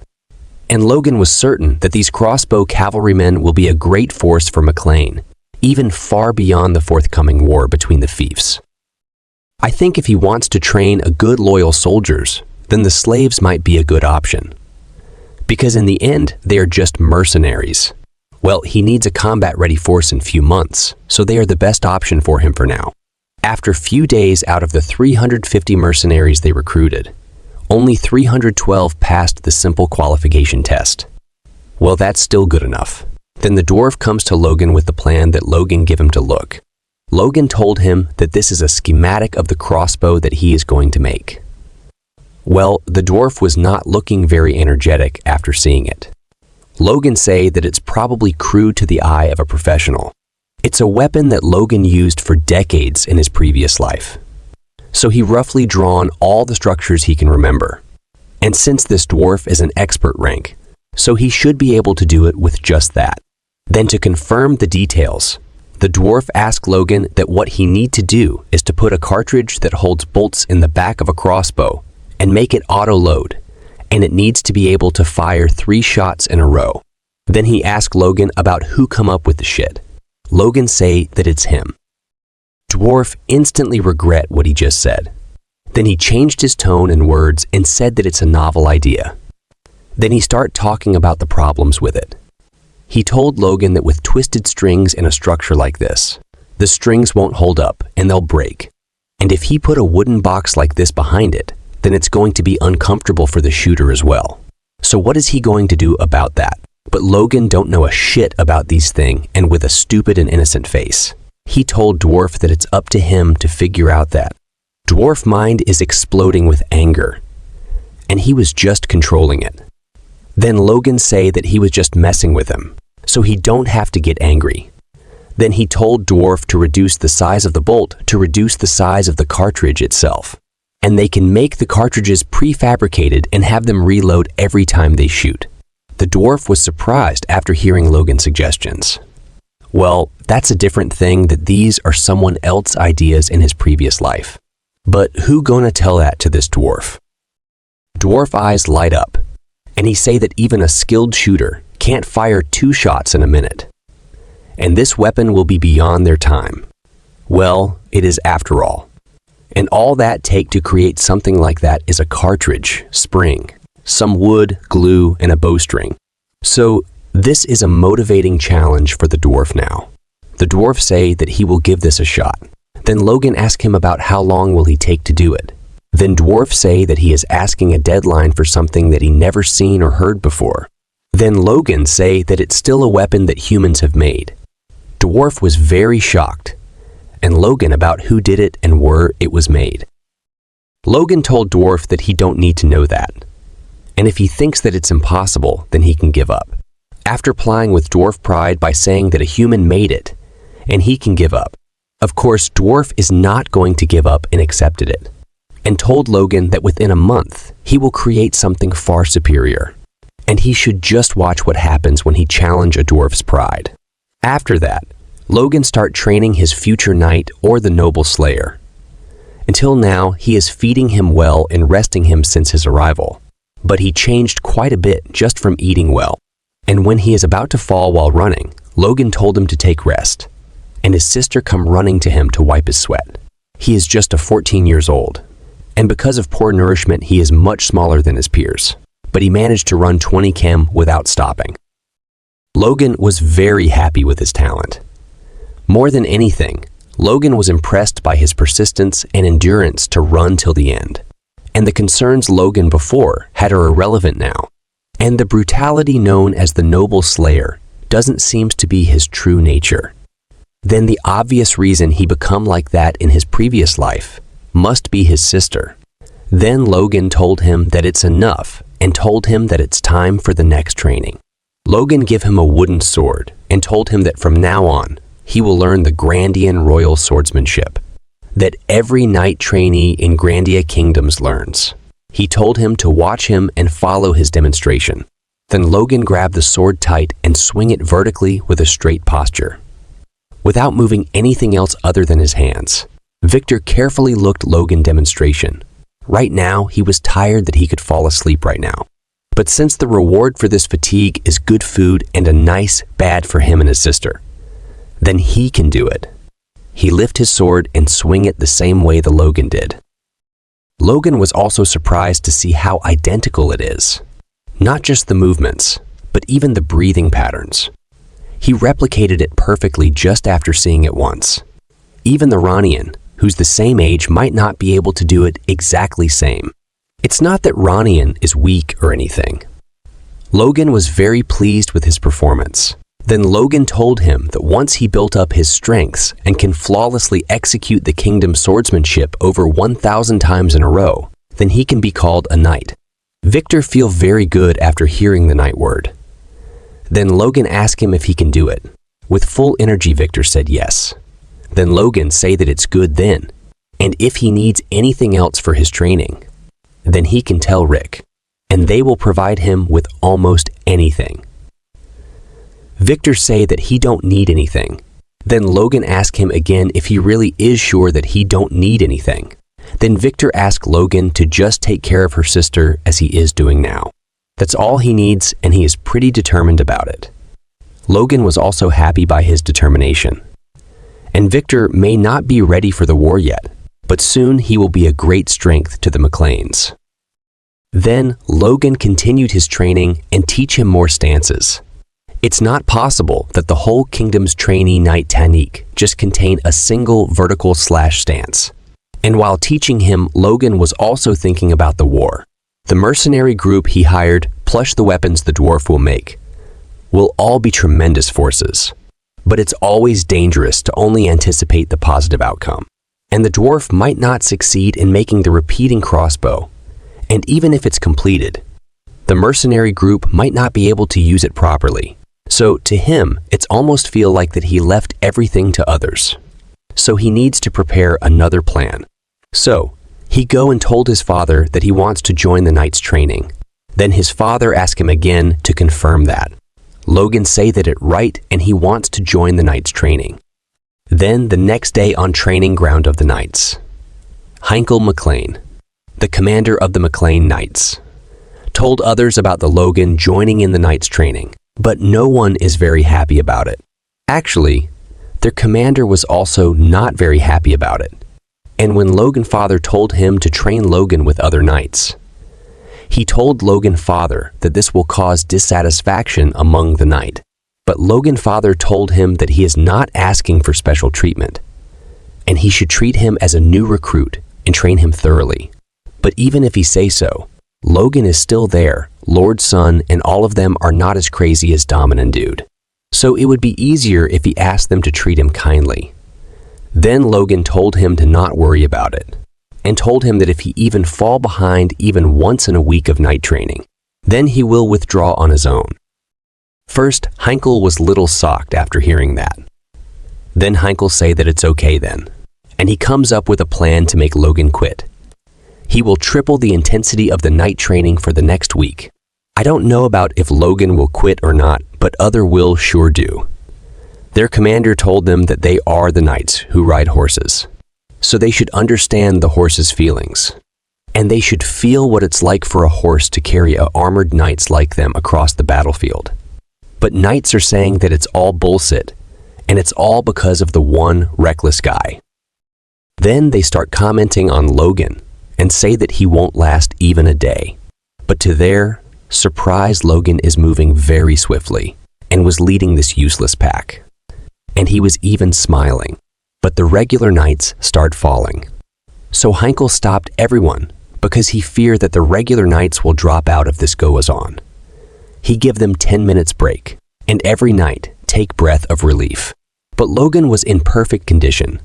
And Logan was certain that these crossbow cavalrymen will be a great force for McLean, even far beyond the forthcoming war between the fiefs. I think if he wants to train a good loyal soldiers, then the slaves might be a good option. Because in the end, they are just mercenaries. Well, he needs a combat-ready force in few months, so they are the best option for him for now. After few days out of the 350 mercenaries they recruited, only 312 passed the simple qualification test. Well, that's still good enough. Then the dwarf comes to Logan with the plan that Logan give him to look. Logan told him that this is a schematic of the crossbow that he is going to make. Well, the dwarf was not looking very energetic after seeing it. Logan say that it's probably crude to the eye of a professional. It's a weapon that Logan used for decades in his previous life. So he roughly drawn all the structures he can remember. And since this dwarf is an expert rank, so he should be able to do it with just that. Then to confirm the details, the dwarf asked Logan that what he need to do is to put a cartridge that holds bolts in the back of a crossbow and make it auto-load, and it needs to be able to fire 3 shots in a row. Then he asked Logan about who come up with the shit. Logan say that it's him. Dwarf instantly regret what he just said. Then he changed his tone and words and said that it's a novel idea. Then he start talking about the problems with it. He told Logan that with twisted strings in a structure like this, the strings won't hold up and they'll break. And if he put a wooden box like this behind it, then it's going to be uncomfortable for the shooter as well. So what is he going to do about that? But Logan don't know a shit about these things, and with a stupid and innocent face, he told Dwarf that it's up to him to figure out that. Dwarf mind is exploding with anger, and he was just controlling it. Then Logan say that he was just messing with him, so he don't have to get angry. Then he told Dwarf to reduce the size of the bolt to reduce the size of the cartridge itself. And they can make the cartridges prefabricated and have them reload every time they shoot. The dwarf was surprised after hearing Logan's suggestions. Well, that's a different thing that these are someone else's ideas in his previous life. But who gonna tell that to this dwarf? Dwarf eyes light up, and he say that even a skilled shooter can't fire 2 shots in a minute. And this weapon will be beyond their time. Well, it is after all. And all that take to create something like that is a cartridge, spring, some wood, glue, and a bowstring. So this is a motivating challenge for the dwarf now. The dwarf say that he will give this a shot. Then Logan ask him about how long will he take to do it. Then dwarf say that he is asking a deadline for something that he never seen or heard before. Then Logan say that it's still a weapon that humans have made. Dwarf was very shocked, and Logan about who did it and where it was made. Logan told Dwarf that he don't need to know that, and if he thinks that it's impossible, then he can give up. After plying with Dwarf pride by saying that a human made it, and he can give up. Of course, Dwarf is not going to give up and accepted it, and told Logan that within a month, he will create something far superior, and he should just watch what happens when he challenge a Dwarf's pride. After that, Logan start training his future knight or the noble slayer. Until now, he is feeding him well and resting him since his arrival. But he changed quite a bit just from eating well. And when he is about to fall while running, Logan told him to take rest. And his sister come running to him to wipe his sweat. He is just 14 years old. And because of poor nourishment, he is much smaller than his peers. But he managed to run 20 km without stopping. Logan was very happy with his talent. More than anything, Logan was impressed by his persistence and endurance to run till the end. And the concerns Logan before had are irrelevant now. And the brutality known as the Noble Slayer doesn't seem to be his true nature. Then the obvious reason he become like that in his previous life must be his sister. Then Logan told him that it's enough and told him that it's time for the next training. Logan gave him a wooden sword and told him that from now on, he will learn the Grandian royal swordsmanship that every knight trainee in Grandia Kingdoms learns. He told him to watch him and follow his demonstration. Then Logan grabbed the sword tight and swing it vertically with a straight posture, without moving anything else other than his hands. Victor carefully looked Logan's demonstration. Right now, he was tired that he could fall asleep right now. But since the reward for this fatigue is good food and a nice bed for him and his sister, then he can do it. He lift his sword and swing it the same way the Logan did. Logan was also surprised to see how identical it is. Not just the movements, but even the breathing patterns. He replicated it perfectly just after seeing it once. Even the Ranian, who's the same age, might not be able to do it exactly same. It's not that Ranian is weak or anything. Logan was very pleased with his performance. Then Logan told him that once he built up his strengths and can flawlessly execute the kingdom's swordsmanship over 1,000 times in a row, then he can be called a knight. Victor feel very good after hearing the knight word. Then Logan asked him if he can do it. With full energy, Victor said yes. Then Logan say that it's good then, and if he needs anything else for his training, then he can tell Rick, and they will provide him with almost anything. Victor say that he don't need anything. Then Logan asked him again if he really is sure that he don't need anything. Then Victor asked Logan to just take care of her sister as he is doing now. That's all he needs, and he is pretty determined about it. Logan was also happy by his determination. And Victor may not be ready for the war yet, but soon he will be a great strength to the McLeans. Then Logan continued his training and teach him more stances. It's not possible that the whole kingdom's trainee knight technique just contain a single vertical slash stance. And while teaching him, Logan was also thinking about the war. The mercenary group he hired, plus the weapons the dwarf will make, will all be tremendous forces. But it's always dangerous to only anticipate the positive outcome. And the dwarf might not succeed in making the repeating crossbow. And even if it's completed, the mercenary group might not be able to use it properly. So to him, it's almost feel like that he left everything to others. So he needs to prepare another plan. So he go and told his father that he wants to join the knight's training. Then his father asked him again to confirm that. Logan say that it right and he wants to join the knight's training. Then the next day on training ground of the knights, Heinkel McLean, the commander of the McLean Knights, told others about the Logan joining in the knight's training. But no one is very happy about it. Actually, their commander was also not very happy about it. And when Logan's father told him to train Logan with other knights, he told Logan's father that this will cause dissatisfaction among the knight. But Logan's father told him that he is not asking for special treatment, and he should treat him as a new recruit and train him thoroughly. But even if he say so, Logan is still there. Lord's son and all of them are not as crazy as Dominant Dude. So it would be easier if he asked them to treat him kindly. Then Logan told him to not worry about it, and told him that if he even fall behind even once in a week of night training, then he will withdraw on his own. First, Heinkel was little shocked after hearing that. Then Heinkel say that it's okay then, and he comes up with a plan to make Logan quit. He will triple the intensity of the night training for the next week. I don't know about if Logan will quit or not, but other will sure do. Their commander told them that they are the knights who ride horses, so they should understand the horse's feelings. And they should feel what it's like for a horse to carry armored knights like them across the battlefield. But knights are saying that it's all bullshit, and it's all because of the one reckless guy. Then they start commenting on Logan and say that he won't last even a day. But to their surprise, Logan is moving very swiftly and was leading this useless pack. And he was even smiling. But the regular knights start falling. So Heinkel stopped everyone because he feared that the regular knights will drop out if this goes on. He give them 10 minutes break, and every knight take breath of relief. But Logan was in perfect condition.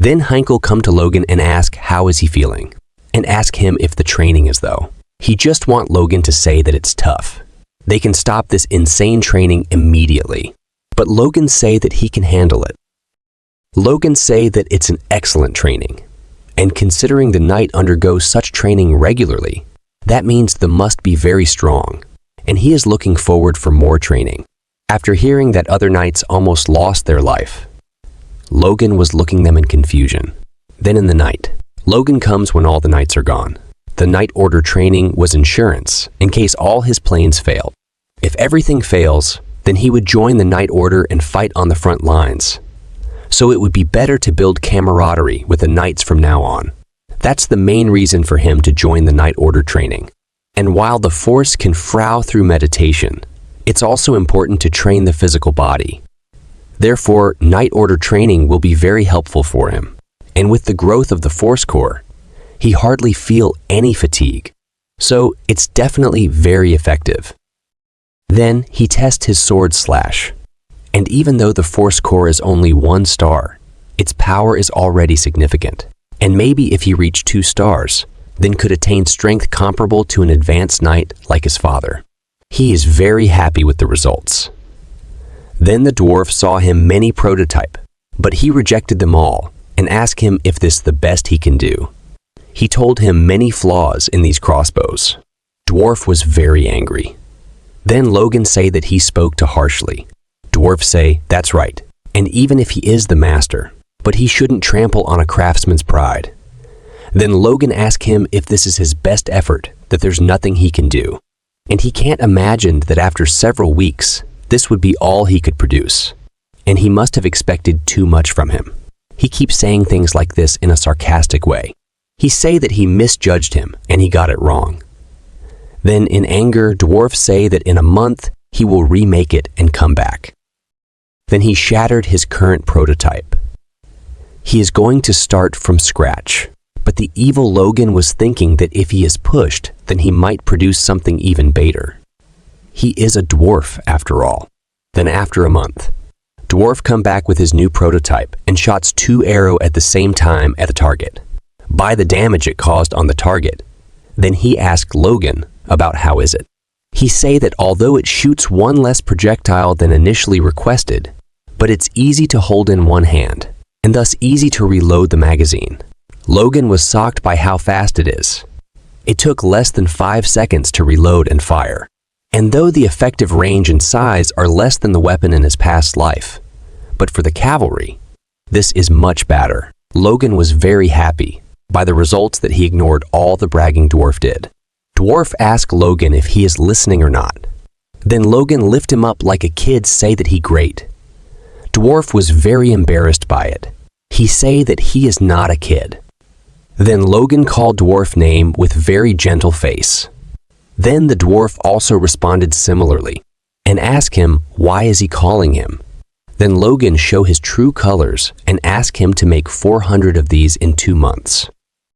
Then Heinkel come to Logan and ask how is he feeling. and ask him if the training is though. He just want Logan to say that it's tough. They can stop this insane training immediately. But Logan say that he can handle it. Logan say that it's an excellent training. And considering the knight undergoes such training regularly, that means the must be very strong. And he is looking forward for more training. After hearing that other knights almost lost their life, Logan was looking them in confusion. Then in the night, Logan comes when all the knights are gone. The knight order training was insurance in case all his planes failed. If everything fails, then he would join the knight order and fight on the front lines. So it would be better to build camaraderie with the knights from now on. That's the main reason for him to join the knight order training. And while the force can frow through meditation, it's also important to train the physical body. Therefore, knight order training will be very helpful for him. And with the growth of the force core, he hardly feel any fatigue. So it's definitely very effective. Then he tests his sword slash. And even though the force core is only 1 star, its power is already significant. And maybe if he reached 2 stars, then could attain strength comparable to an advanced knight like his father. He is very happy with the results. Then the dwarf saw him many prototype, but he rejected them all and asked him if this the best he can do. He told him many flaws in these crossbows. Dwarf was very angry. Then Logan say that he spoke too harshly. Dwarf say, that's right, and even if he is the master, but he shouldn't trample on a craftsman's pride. Then Logan asked him if this is his best effort, that there's nothing he can do. And he can't imagine that after several weeks, this would be all he could produce. And he must have expected too much from him. He keeps saying things like this in a sarcastic way. He say that he misjudged him and he got it wrong. Then in anger, Dwarf say that in a month, he will remake it and come back. Then he shattered his current prototype. He is going to start from scratch. But the evil Logan was thinking that if he is pushed, then he might produce something even better. He is a dwarf after all. Then after a month, Dwarf come back with his new prototype and shots 2 arrows at the same time at the target. By the damage it caused on the target, then he asked Logan about how is it. He say that although it shoots 1 less projectile than initially requested, but it's easy to hold in 1 hand, and thus easy to reload the magazine. Logan was shocked by how fast it is. It took less than 5 seconds to reload and fire. And though the effective range and size are less than the weapon in his past life, but for the cavalry, this is much better. Logan was very happy by the results that he ignored all the bragging Dwarf did. Dwarf asked Logan if he is listening or not. Then Logan lift him up like a kid say that he great. Dwarf was very embarrassed by it. He say that he is not a kid. Then Logan called Dwarf name with very gentle face. Then the Dwarf also responded similarly and asked him why is he calling him. Then Logan show his true colors and ask him to make 400 of these in 2 months.